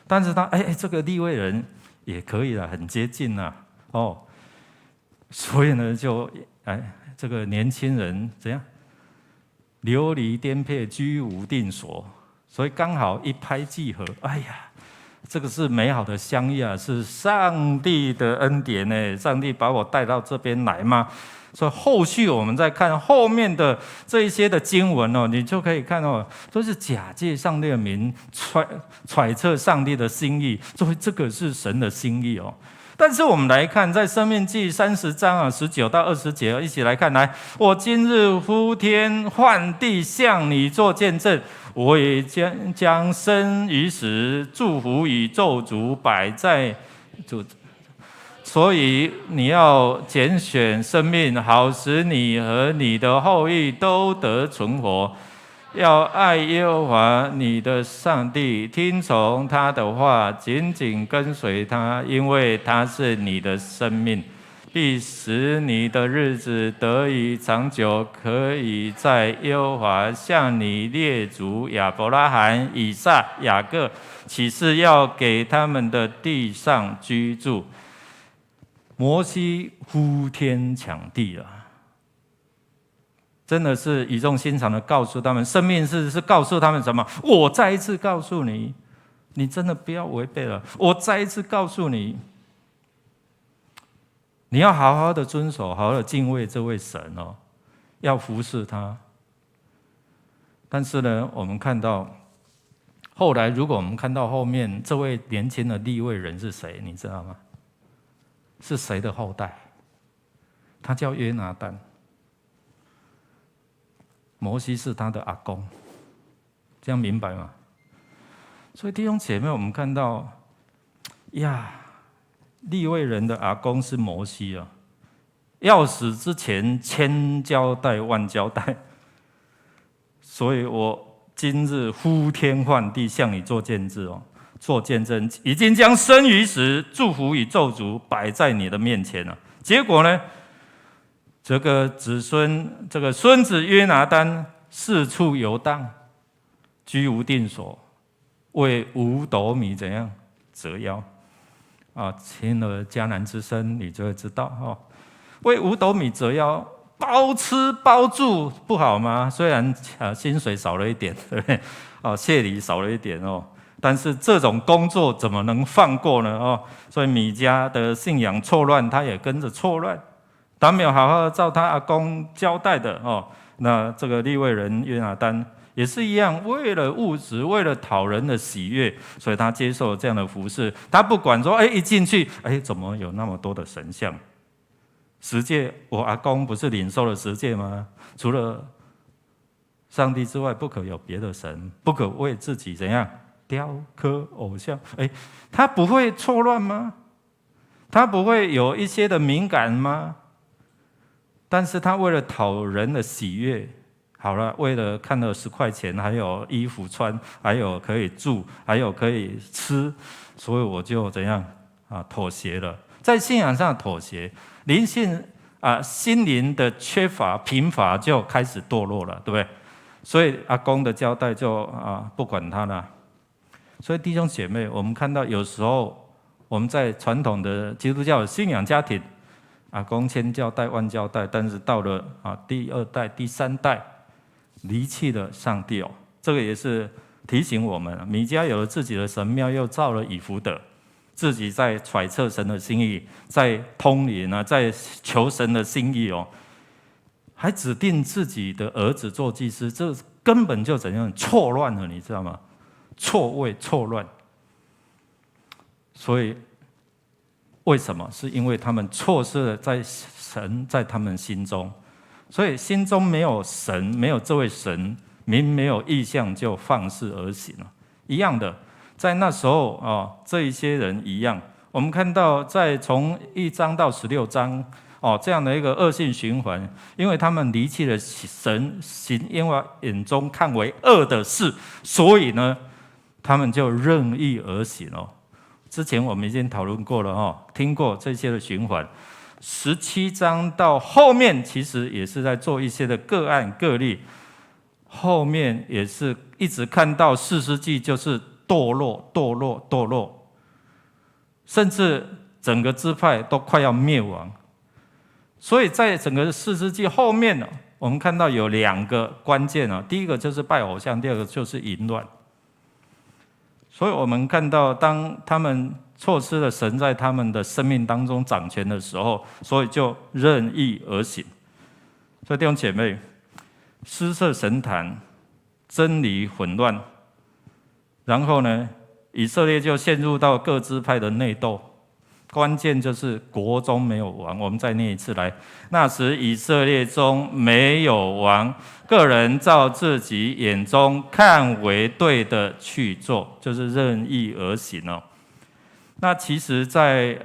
但是他这个利未人也可以很接近所以呢就这个年轻人怎样流离颠沛，居无定所，所以刚好一拍即合。这个是美好的相遇是上帝的恩典呢。上帝把我带到这边来吗？所以后续我们再看后面的这一些的经文你就可以看都是假借上帝的名揣测上帝的心意，所以这个是神的心意但是我们来看，在申命记30章19到20节，一起来看。来，我今日呼天唤地，向你做见证，我也将生与死、祝福与咒诅摆在所以你要拣选生命，好使你和你的后裔都得存活。要爱耶和华你的上帝，听从他的话，紧紧跟随他，因为他是你的生命，必使你的日子得以长久，可以在耶和华向你列祖亚伯拉罕、以撒、雅各起誓要给他们的地上居住。摩西呼天抢地真的是语重心长的告诉他们，生命是告诉他们什么？我再一次告诉你，你真的不要违背了。我再一次告诉你，你要好好的遵守，好好的敬畏这位神要服侍他。但是呢，我们看到后来，如果我们看到后面这位年轻的利未人是谁，你知道吗？是谁的后代？他叫约拿单。摩西是他的阿公，这样明白吗？所以弟兄姐妹，我们看到利未人的阿公是摩西啊，要死之前千交代万交代，所以我今日呼天唤地向你做见证哦，做见证，已经将生与死、祝福与咒诅摆在你的面前了。结果呢，这个孙子约拿单四处游荡，居无定所，为五斗米怎样折腰啊？听了迦南之声，你就会知道哦。为五斗米折腰，包吃包住不好吗？虽然薪水少了一点，对不对？哦，谢礼少了一点哦，但是这种工作怎么能放过呢？哦，所以米迦的信仰错乱，他也跟着错乱。他没有好好照他阿公交代的哦。那这个利未人约拿单也是一样，为了物质，为了讨人的喜悦，所以他接受了这样的服事。他不管说，一进去，怎么有那么多的神像？十诫，我阿公不是领受了十诫吗？除了上帝之外，不可有别的神，不可为自己怎样雕刻偶像。他不会错乱吗？他不会有一些的敏感吗？但是他为了讨人的喜悦，好了，为了看了10块钱，还有衣服穿，还有可以住，还有可以吃，所以我就怎样妥协了，在信仰上妥协，灵性心灵的缺乏贫乏就开始堕落了，对不对？所以阿公的交代就不管他了。所以弟兄姐妹，我们看到有时候我们在传统的基督教的信仰家庭，阿公千交代万交代，但是到了第2代、第3代，离弃了上帝哦。这个也是提醒我们，米迦有了自己的神庙，又造了以弗得，自己在揣测神的心意，在通灵在求神的心意哦，还指定自己的儿子做祭司，这根本就怎样错乱了，你知道吗？错位错乱。所以为什么？是因为他们错失了在神在他们心中，所以心中没有神，没有这位神，没有意象就放肆而行了。一样的，在那时候这一些人一样，我们看到在从1章到16章这样的一个恶性循环，因为他们离弃了神，行耶和华眼中看为恶的事，所以呢，他们就任意而行哦。之前我们已经讨论过了听过这些的循环。17章到后面其实也是在做一些的个案个例，后面也是一直看到士师记就是堕落，甚至整个支派都快要灭亡。所以在整个士师记后面呢，我们看到有2个关键第一个就是拜偶像，第二个就是淫乱。所以我们看到，当他们错失了神在他们的生命当中掌权的时候，所以就任意而行。所以弟兄姐妹，失色神坛，真理混乱，然后呢，以色列就陷入到各支派的内斗。关键就是国中没有王。我们再念一次来，那时以色列中没有王，个人照自己眼中看为对的去做，就是任意而行哦。那其实在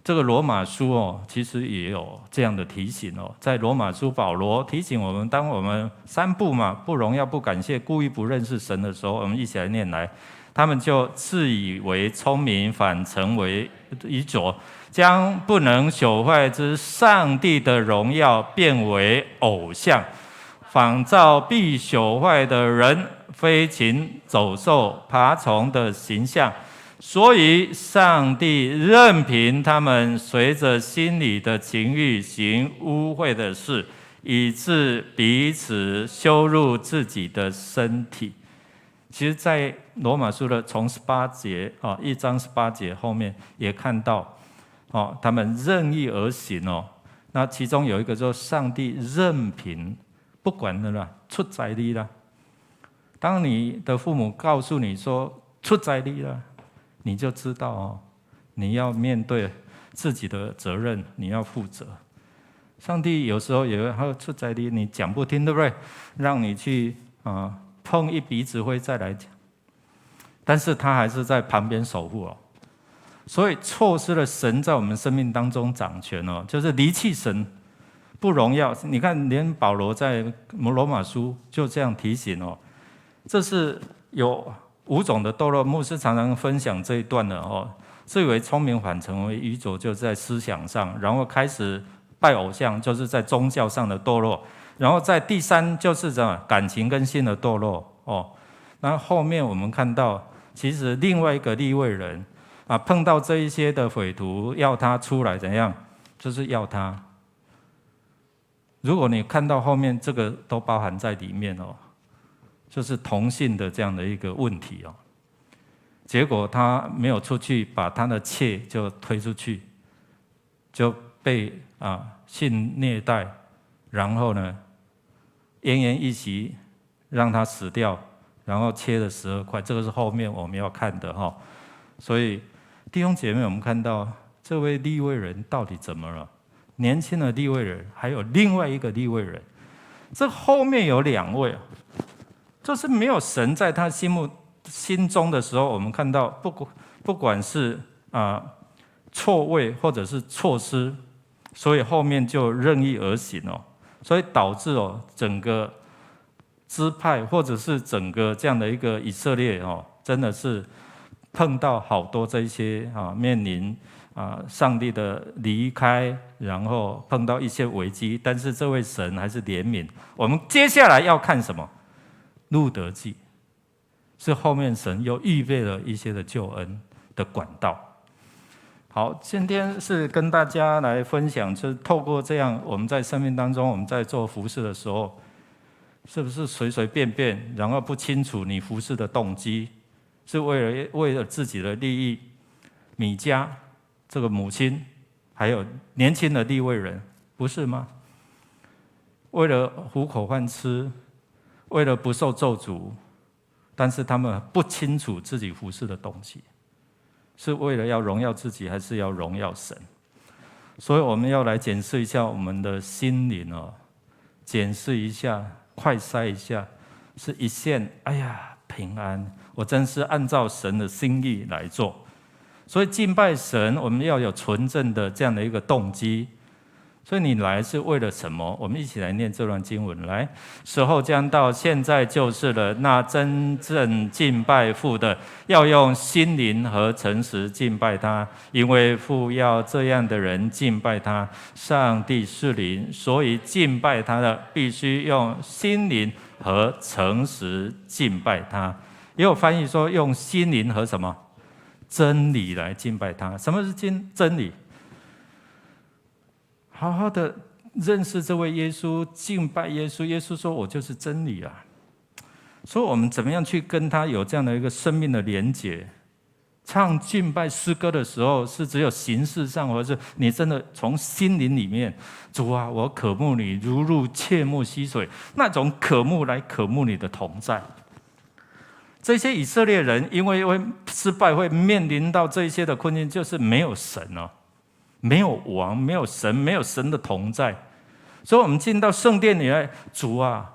这个罗马书其实也有这样的提醒哦。在罗马书，保罗提醒我们，当我们3不嘛，不荣耀、不感谢、故意不认识神的时候，我们一起来念来。他们就自以为聪明，反成为愚拙，将不能朽坏之上帝的荣耀变为偶像，仿照必朽坏的人、飞禽、走兽、爬虫的形象。所以上帝任凭他们随着心里的情欲行污秽的事，以致彼此羞辱自己的身体。其实在罗马书的从18节1章18节后面也看到他们任意而行那其中有一个就是上帝任凭，不管了啦，出宰你啦。当你的父母告诉你说出宰你了，你就知道你要面对自己的责任，你要负责。上帝有时候也会出宰你讲不听，对不对？让你去碰一鼻子灰再来讲，但是他还是在旁边守护所以错失了神在我们生命当中掌权哦，就是离弃神不荣耀。你看，连保罗在罗马书就这样提醒哦，这是有5种的堕落。牧师常常分享这一段的哦，最为聪明反成为愚拙，就在思想上，然后开始拜偶像，就是在宗教上的堕落，然后在第3就是什么感情跟性的堕落哦。那后面我们看到，其实另外一个利未人啊，碰到这一些的匪徒，要他出来怎样，就是要他。如果你看到后面，这个都包含在里面哦，就是同性的这样的一个问题哦。结果他没有出去，把他的妾就推出去，就被性虐待，然后呢，奄奄一息，让他死掉，然后切了12块，这个是后面我们要看的哈。所以弟兄姐妹，我们看到这位利未人到底怎么了？年轻的利未人，还有另外一个利未人，这后面有2位，就是没有神在他心中的时候，我们看到不管是错位或者是错失，所以后面就任意而行哦，所以导致整个支派或者是整个这样的一个以色列哦，真的是碰到好多这些面临上帝的离开，然后碰到一些危机，但是这位神还是怜悯。我们接下来要看什么？路得记，是后面神又预备了一些的救恩的管道。好，今天是跟大家来分享，就是透过这样，我们在生命当中，我们在做服事的时候，是不是随随便便，然后不清楚你服事的动机，是为了自己的利益？米迦这个母亲，还有年轻的利未人，不是吗？为了糊口饭吃，为了不受咒诅，但是他们不清楚自己服事的动机，是为了要荣耀自己，还是要荣耀神？所以我们要来检视一下我们的心灵哦，检视一下，快筛一下，是一线哎呀平安，我真是按照神的心意来做。所以敬拜神，我们要有纯正的这样的一个动机。所以你来是为了什么？我们一起来念这段经文。来，时候将到，现在就是了。那真正敬拜父的，要用心灵和诚实敬拜他，因为父要这样的人敬拜他。上帝是灵，所以敬拜他的必须用心灵和诚实敬拜他。也有翻译说用心灵和什么？真理来敬拜他。什么是真理？好好的认识这位耶稣，敬拜耶稣。耶稣说：“我就是真理啊！”所以，我们怎么样去跟他有这样的一个生命的连结？唱敬拜诗歌的时候，是只有形式上，或者是你真的从心灵里面，主啊，我渴慕你，如入切慕溪水，那种渴慕来渴慕你的同在。这些以色列人因为会失败，会面临到这些的困境，就是没有神哦，没有王，没有神，没有神的同在。所以我们进到圣殿里来，主啊，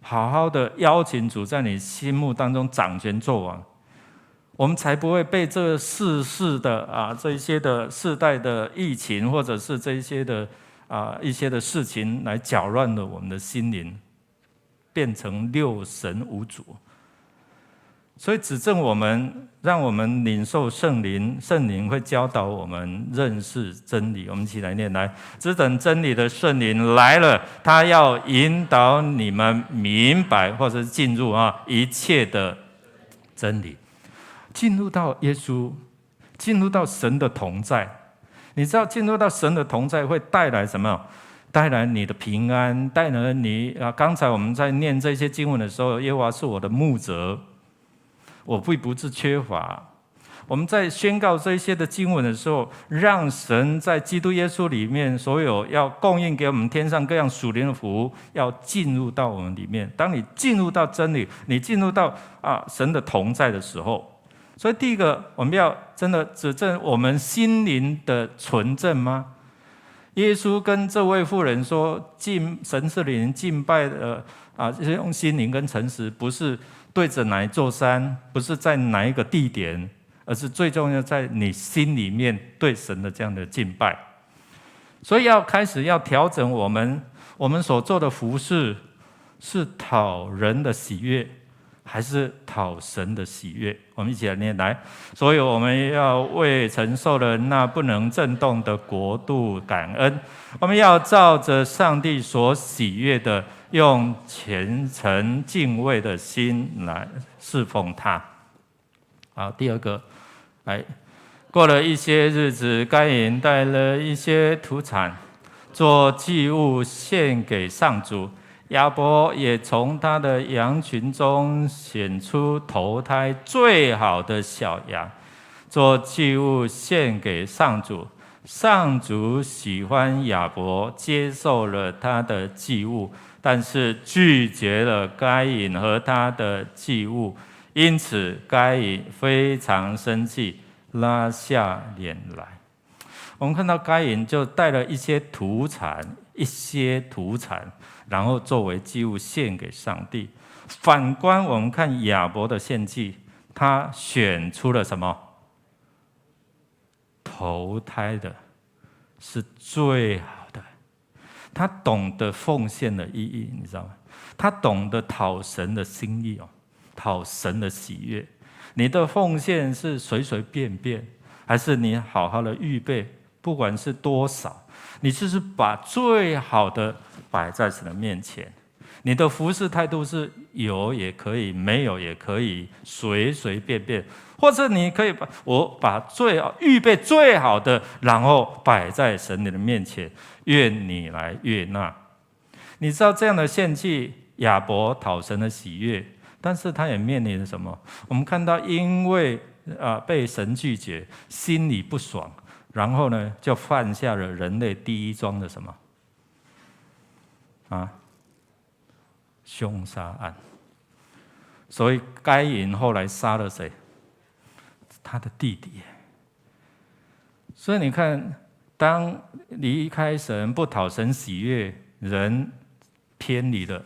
好好的邀请主在你心目当中掌权作王，我们才不会被这世事的这一些的世代的疫情，或者是这一些的一些的事情来搅乱了我们的心灵，变成六神无主。所以指正我们，让我们领受圣灵，圣灵会教导我们认识真理。我们一起来念，来，只等真理的圣灵来了，他要引导你们明白，或者是进入一切的真理，进入到耶稣，进入到神的同在。你知道进入到神的同在会带来什么？带来你的平安，带来你刚才我们在念这些经文的时候，耶和华是我的牧者，我必不致缺乏。我们在宣告这些的经文的时候，让神在基督耶稣里面所有要供应给我们天上各样属灵的福，要进入到我们里面。当你进入到真理，你进入到神的同在的时候，所以第一个，我们要真的指证我们心灵的纯正吗？耶稣跟这位妇人说，神是灵，敬拜的用心灵跟诚实，不是对着哪一座山，不是在哪一个地点，而是最重要在你心里面对神的这样的敬拜。所以要开始要调整我们所做的服事，是讨人的喜悦，还是讨神的喜悦？我们一起来念来。所以我们要为承受了那不能震动的国度感恩，我们要照着上帝所喜悦的，用虔诚敬畏的心来侍奉他。好，第二个，来，过了一些日子，该隐带了一些土产做祭物献给上主。亚伯也从他的羊群中选出头胎最好的小羊，做祭物献给上主。上主喜欢亚伯，接受了他的祭物，但是拒绝了该隐和他的祭物，因此该隐非常生气，拉下脸来。我们看到该隐就带了一些土产，然后作为祭物献给上帝。反观我们看亚伯的献祭，他选出了什么？头胎的，是最好的。他懂得奉献的意义，你知道吗？他懂得讨神的心意，讨神的喜悦。你的奉献是随随便便，还是你好好的预备？不管是多少，你就是把最好的摆在神的面前。你的服事态度是有也可以，没有也可以，随随便便，或者你可以把预备最好的，然后摆在神你的面前，愿你来悦纳。你知道这样的献祭，亚伯讨神的喜悦，但是他也面临了什么？我们看到，因为被神拒绝，心里不爽。然后呢，就犯下了人类第一桩的什么？凶杀案。所以该隐后来杀了谁？他的弟弟。所以你看，当离开神、不讨神喜悦，人偏离了，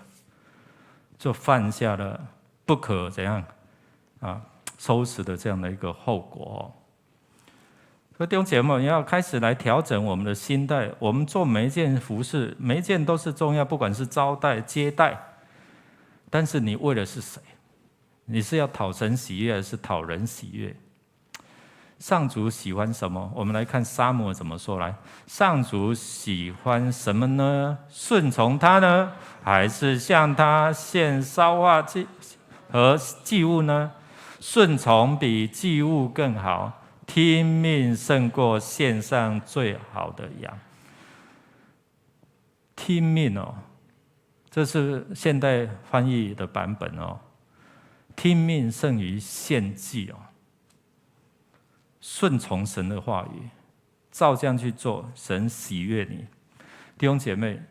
就犯下了不可怎样收拾的这样的一个后果。所以弟兄姐妹，要开始来调整我们的心态。我们做每一件服事，每一件都是重要，不管是招待、接待。但是你为的是谁？你是要讨神喜悦，还是讨人喜悦？上主喜欢什么？我们来看撒母耳怎么说。来，上主喜欢什么呢？顺从他呢，还是向他献烧化祭和祭物呢？顺从比祭物更好。听命胜过献上最好的羊。听命这是现代翻译的版本听命胜于献祭顺从神的话语，照这样去做，神喜悦你。弟兄姐妹，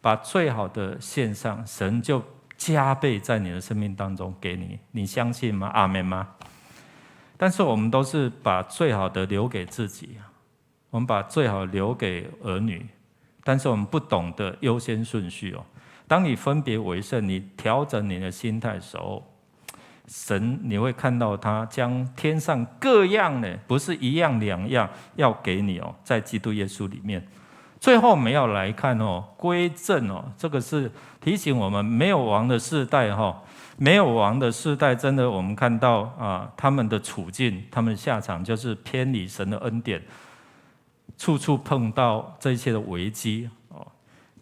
把最好的献上，神就加倍在你的生命当中给你。你相信吗？阿们吗？但是我们都是把最好的留给自己，我们把最好的留给儿女，但是我们不懂得优先顺序当你分别为圣，你调整你的心态的时候，神你会看到他将天上各样的，不是一样两样，要给你在基督耶稣里面。最后我们要来看归正这个是提醒我们没有王的世代没有王的世代，真的我们看到他们的处境，他们下场就是偏离神的恩典，处处碰到这一切的危机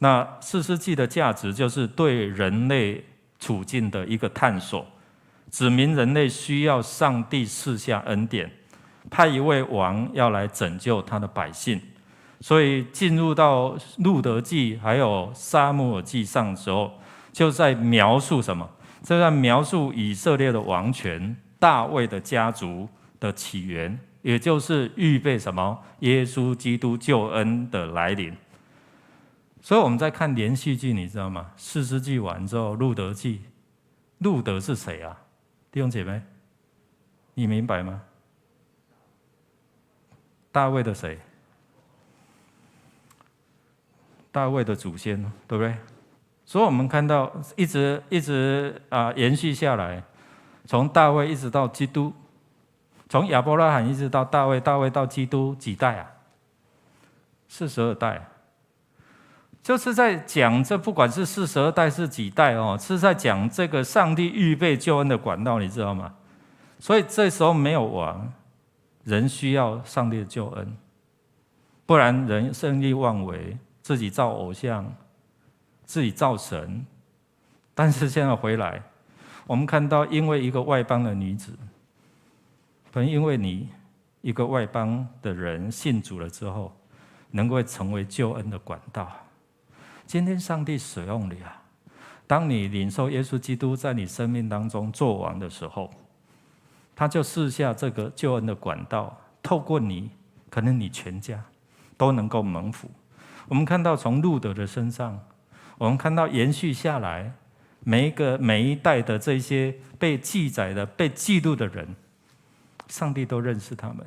那士师记的价值就是对人类处境的一个探索，指明人类需要上帝赐下恩典，派一位王要来拯救他的百姓。所以进入到路得记还有撒母耳记上的时候，就在描述什么？就在描述以色列的王权，大卫的家族的起源，也就是预备什么？耶稣基督救恩的来临。所以我们在看连续剧，你知道吗？士师记完之后，路得记，路得是谁啊？弟兄姐妹，你明白吗？大卫的谁？大卫的祖先，对不对？所以我们看到一直延续下来，从大卫一直到基督，从亚伯拉罕一直到大卫，大卫到基督几代啊？42代。就是在讲这，不管是42代是几代哦，是在讲这个上帝预备救恩的管道，你知道吗？所以这时候没有王，人需要上帝的救恩，不然人胜利妄为，自己造偶像，自己造神。但是现在回来，我们看到，因为一个外邦的女子，可能因为你一个外邦的人信主了之后，能够成为救恩的管道。今天上帝使用你啊！当你领受耶稣基督在你生命当中作王的时候，他就赐下这个救恩的管道，透过你，可能你全家都能够蒙福。我们看到从路德的身上，我们看到延续下来，每一代的这些被记载的、被记录的人，上帝都认识他们，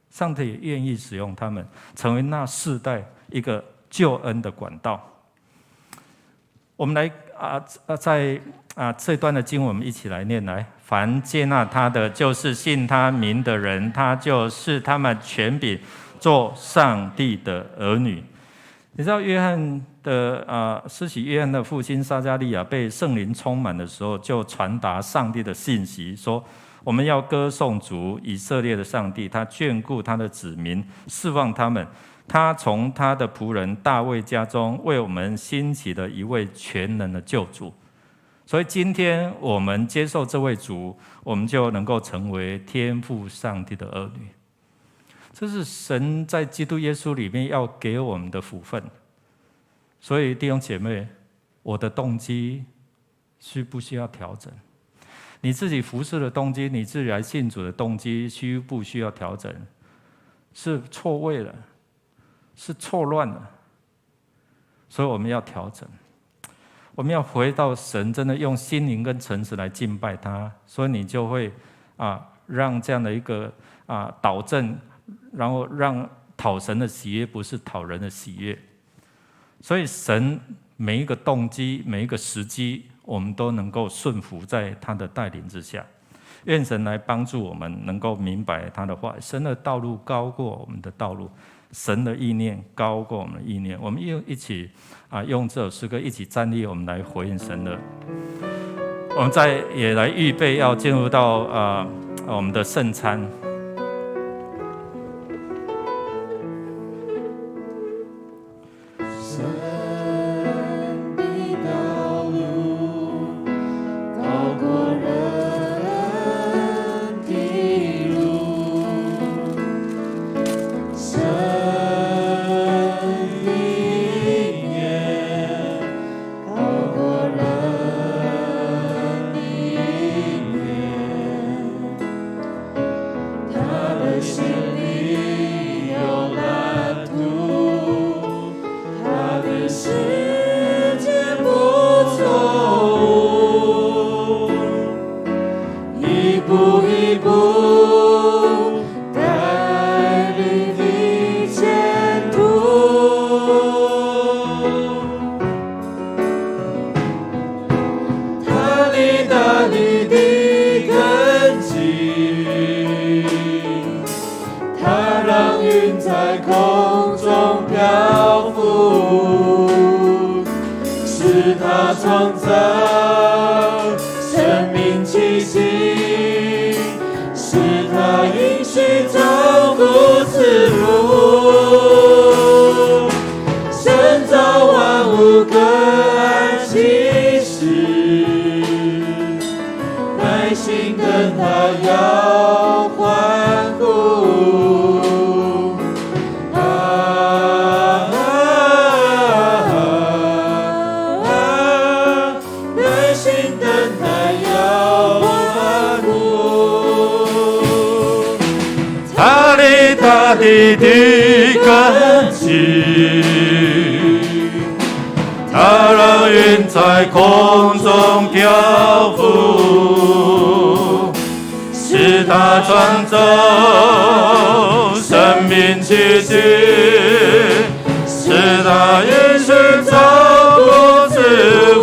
上帝也愿意使用他们，成为那世代一个救恩的管道。我们来在这段的经文，我们一起来念来。凡接纳他的，就是信他名的人，他就是他们权柄，做上帝的儿女。你知道约翰的施洗约翰的父亲撒迦利亚被圣灵充满的时候，就传达上帝的信息，说我们要歌颂主以色列的上帝，他眷顾他的子民，释放他们。他从他的仆人大卫家中为我们兴起了一位全能的救主。所以今天我们接受这位主，我们就能够成为天父上帝的儿女。这是神在基督耶稣里面要给我们的福分。所以弟兄姐妹，我的动机需不需要调整？你自己服侍的动机，你自己来信主的动机，需不需要调整？是错位了，是错乱了，所以我们要调整。我们要回到神，真的用心灵跟诚实来敬拜他，所以你就会让这样的一个导正，然后让讨神的喜悦，不是讨人的喜悦。所以神每一个动机，每一个时机，我们都能够顺服在他的带领之下。愿神来帮助我们，能够明白他的话。神的道路高过我们的道路，神的意念高过我们的意念。我们一起用这首诗歌一起站立，我们来回应神的。我们也来预备要进入到我们的圣餐。创造生命气息，是他应许照顾赐福，神造万物各按其时，耐心等他要欢呼。大地的根基，他让云在空中漂浮，是他创造生命气息，是他允许照顾赐福，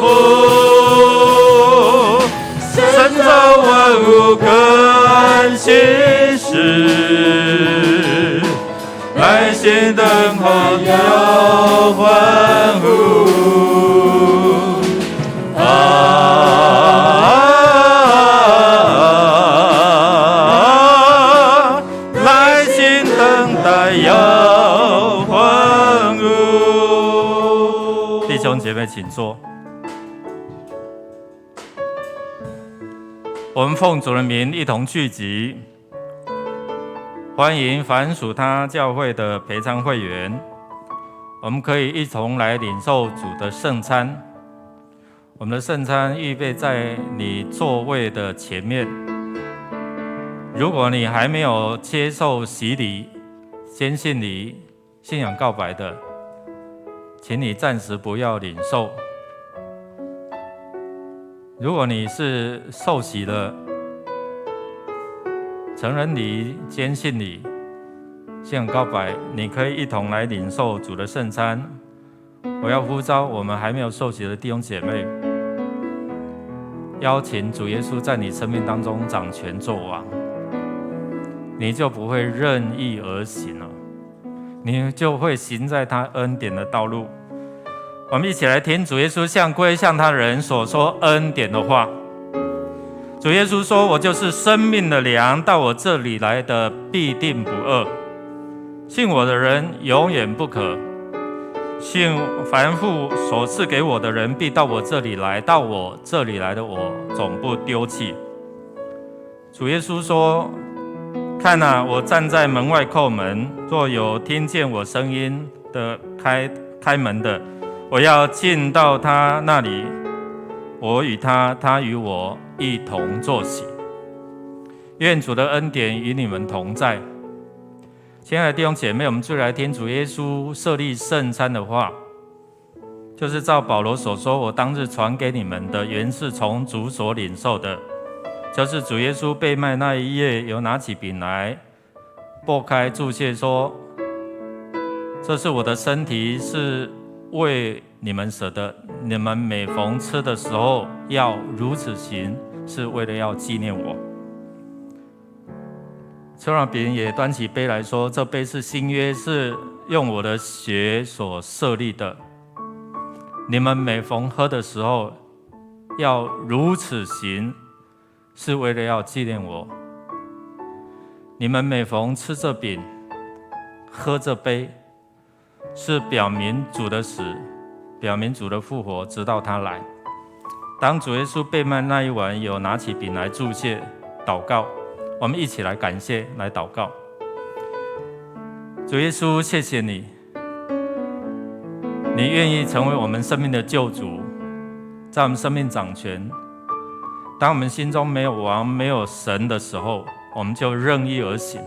神造万物各按其时，有欢呼。耐心等待有欢呼。弟兄姐妹，请坐。我们奉主的名一同聚集，欢迎凡属他教会的陪参会员，我们可以一同来领受主的圣餐。我们的圣餐预备在你座位的前面。如果你还没有接受洗礼、先信礼、信仰告白的，请你暂时不要领受。如果你是受洗了，成人礼、坚信礼、信仰告白，你可以一同来领受主的圣餐。我要呼召我们还没有受洗的弟兄姐妹，邀请主耶稣在你生命当中掌权作王，你就不会任意而行了，你就会行在他恩典的道路。我们一起来听主耶稣向归向他的人所说恩典的话。主耶稣说：“我就是生命的粮，到我这里来的必定不饿，信我的人永远不渴。信凡父所赐给我的人，必到我这里来，到我这里来的我总不丢弃。”主耶稣说：“看啊，我站在门外叩门，若有听见我声音的开门的，我要进到他那里，我与他，他与我一同坐席。”愿主的恩典与你们同在。亲爱的弟兄姐妹，我们就来听主耶稣设立圣餐的话，就是照保罗所说：“我当日传给你们的，原是从主所领受的。”就是主耶稣被卖那一夜，有拿起饼来，擘开祝谢说：“这是我的身体，是为你们舍的，你们每逢吃的时候要如此行，是为了要纪念我。”吃完饼也端起杯来说：“这杯是新约，是用我的血所设立的，你们每逢喝的时候要如此行，是为了要纪念我。你们每逢吃这饼喝这杯，是表明主的死，表明主的复活，直到他来。”当主耶稣被卖那一晚，有拿起饼来祝谢祷告。我们一起来感谢，来祷告。主耶稣，谢谢你，你愿意成为我们生命的救主，在我们生命掌权。当我们心中没有王、没有神的时候，我们就任意而行。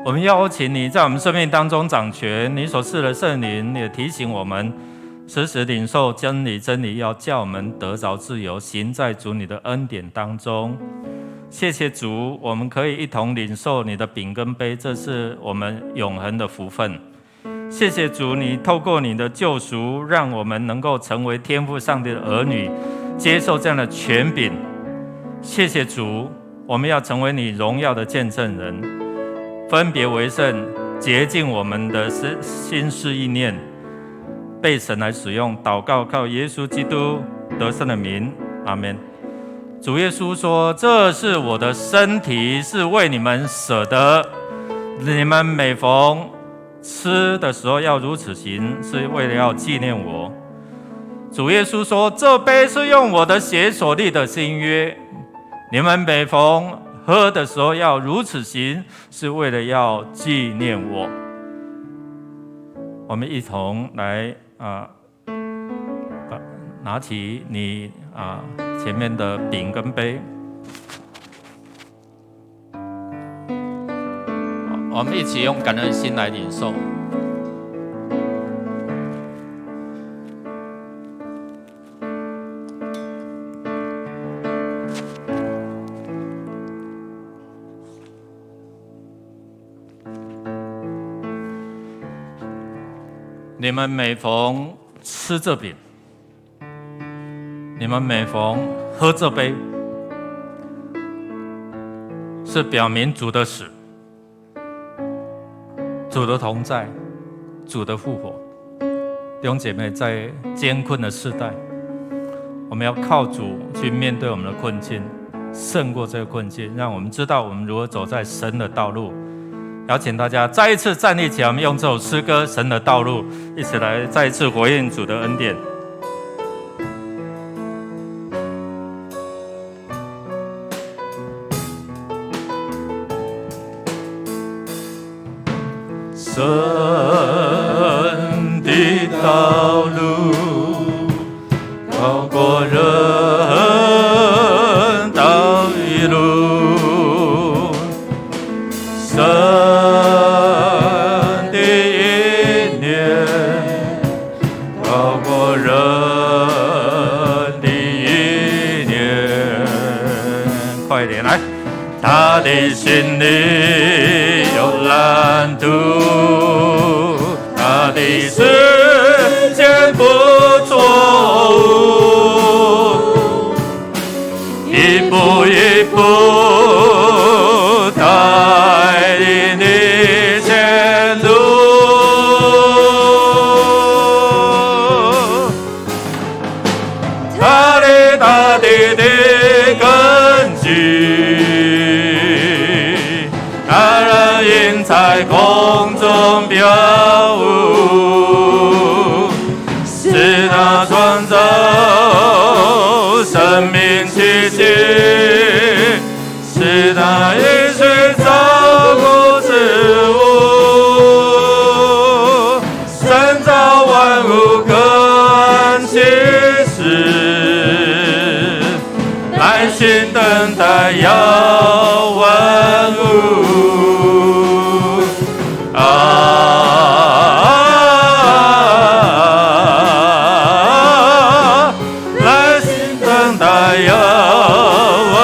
我们邀请你在我们生命当中掌权，你所赐的圣灵也提醒我们时时领受真理，真理要叫我们得着自由，行在主你的恩典当中。谢谢主，我们可以一同领受你的饼跟杯，这是我们永恒的福分。谢谢主，你透过你的救赎，让我们能够成为天父上帝的儿女，接受这样的权柄。谢谢主，我们要成为你荣耀的见证人，分别为圣，洁净我们的心思意念，被神来使用。祷告靠耶稣基督得胜的名，阿们。主耶稣说：“这是我的身体，是为你们舍的，你们每逢吃的时候要如此行，是为了要纪念我。”主耶稣说：“这杯是用我的血所立的新约，你们每逢喝的时候要如此行，是为了要纪念我。”我们一同来拿起你前面的饼跟杯，我们一起用感恩心来领受。你们每逢吃这饼，你们每逢喝这杯，是表明主的死，主的同在，主的复活。弟兄姐妹，在艰困的世代，我们要靠主去面对我们的困境，胜过这个困境，让我们知道我们如何走在神的道路。邀请大家再一次站立起来，我们用这首诗歌《神的道路》，一起来再一次回应主的恩典。神的道路高过人道一路，神的意念高过人的意念。快点来，他的心里有蓝图，他的世界不错误，一步一步带领你前路。他的大地的根基，他让云在空中飘舞，是他创造生命奇迹，是他允许照顾事物，神造万物各按其时，耐心等待要万物。耐心等待要万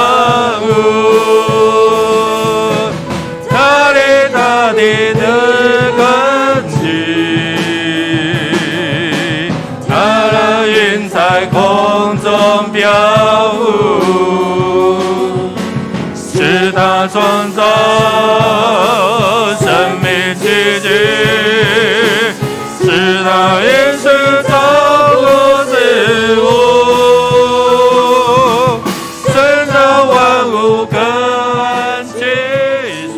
物，他的大地的根基，他的云在空中飘舞，是他创造生命奇迹，是他允许照顾事物，神造万物各按其时，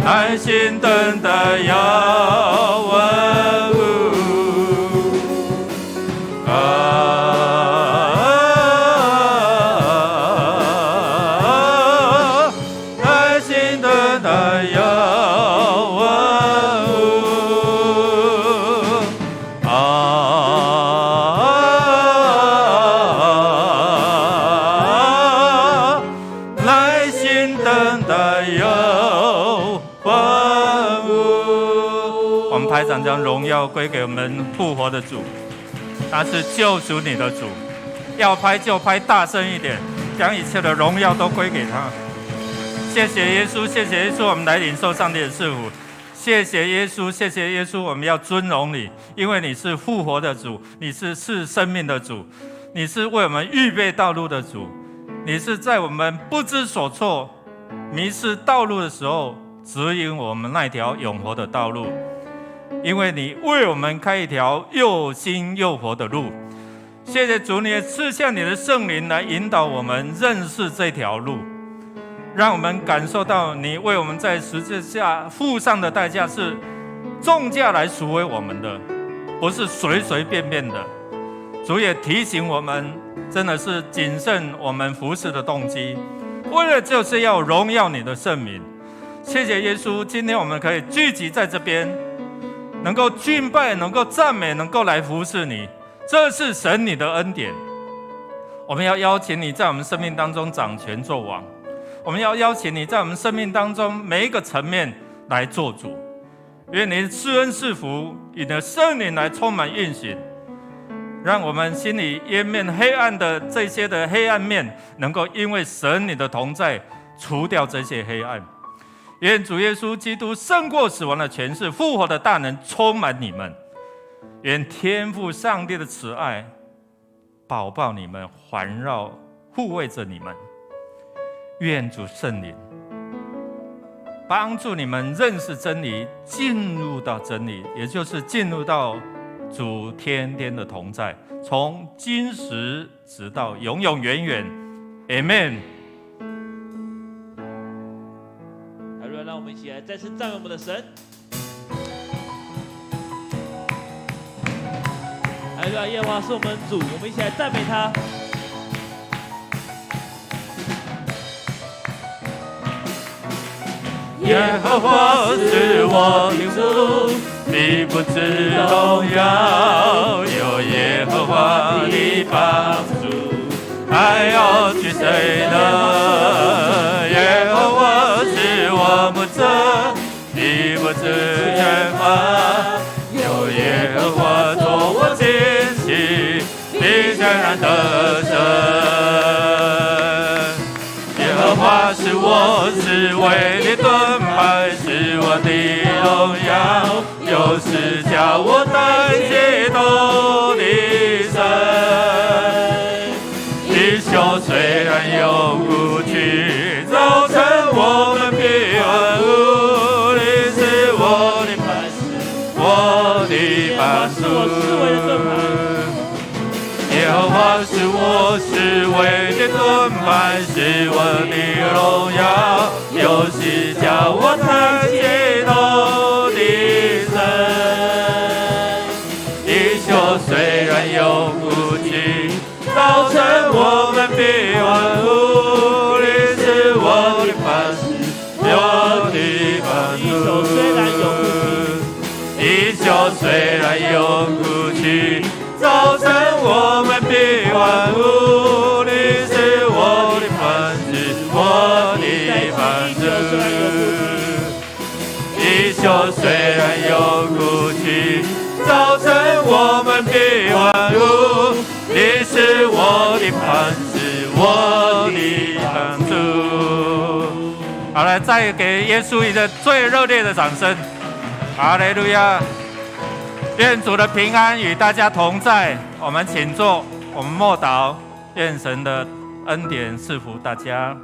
耐心等待要万物。耐心等待要万物。耐心等待要万物。我们排长将荣耀归给我们复活的主，他是救赎你的主。要拍就拍大声一点，将一切的荣耀都归给他。谢谢耶稣，谢谢耶稣，我们来领受上帝的赐福。谢谢耶稣，谢谢耶稣，我们要尊荣你，因为你是复活的主，你是赐生命的主，你是为我们预备道路的主，你是在我们不知所措、迷失道路的时候，指引我们那条永活的道路。因为你为我们开一条又新又活的路。谢谢主，你也赐下你的圣灵来引导我们认识这条路，让我们感受到你为我们在十字架付上的代价是重价来赎回我们的，不是随随便便的。主也提醒我们，真的是谨慎我们服侍的动机，为了就是要荣耀你的圣名。谢谢耶稣，今天我们可以聚集在这边，能够敬拜，能够赞美，能够来服侍你，这是神你的恩典。我们要邀请你在我们生命当中掌权作王，我们要邀请你在我们生命当中每一个层面来做主，愿你施恩赐福，以你的圣灵来充满运行，让我们心里湮灭黑暗的这些的黑暗面，能够因为神你的同在除掉这些黑暗。愿主耶稣基督胜过死亡的权势，复活的大能充满你们。愿天父上帝的慈爱保抱你们，环绕护卫着你们。愿主圣灵帮助你们认识真理，进入到真理，也就是进入到主天天的同在，从今时直到永永远远。Amen。哈利路亚！让我们一起来再次赞美我们的神。哈利路亚！耶和华是我们主，我们一起来赞美他。耶和华是我的主，必不致动摇。有耶和华的帮助，还要惧谁呢？耶和华是我牧者，必不致缺乏。有耶和华做我旌旗，必全然得胜。耶和华是我智慧的盾牌，是我的荣耀，又是叫我胆激动的神。地球虽然有孤去，早晨我们必欢呼。你是我的磐石，我的帮助。耶和华是我是唯的盾牌，是我的荣耀，又是叫我抬起头的神。地球虽然有孤寂，早晨我们必欢呼。你是我的磐石，我的帮助。地球虽然有孤寂，早晨我们必欢呼。你是我的磐石，我的帮助。地球虽然有孤寂，早晨我们必欢呼。你是我的磐石，我的帮助。好，来，再给耶稣一个最热烈的掌声。哈利路亚！愿主的平安与大家同在。我们请坐，我们默祷，愿神的恩典赐福大家。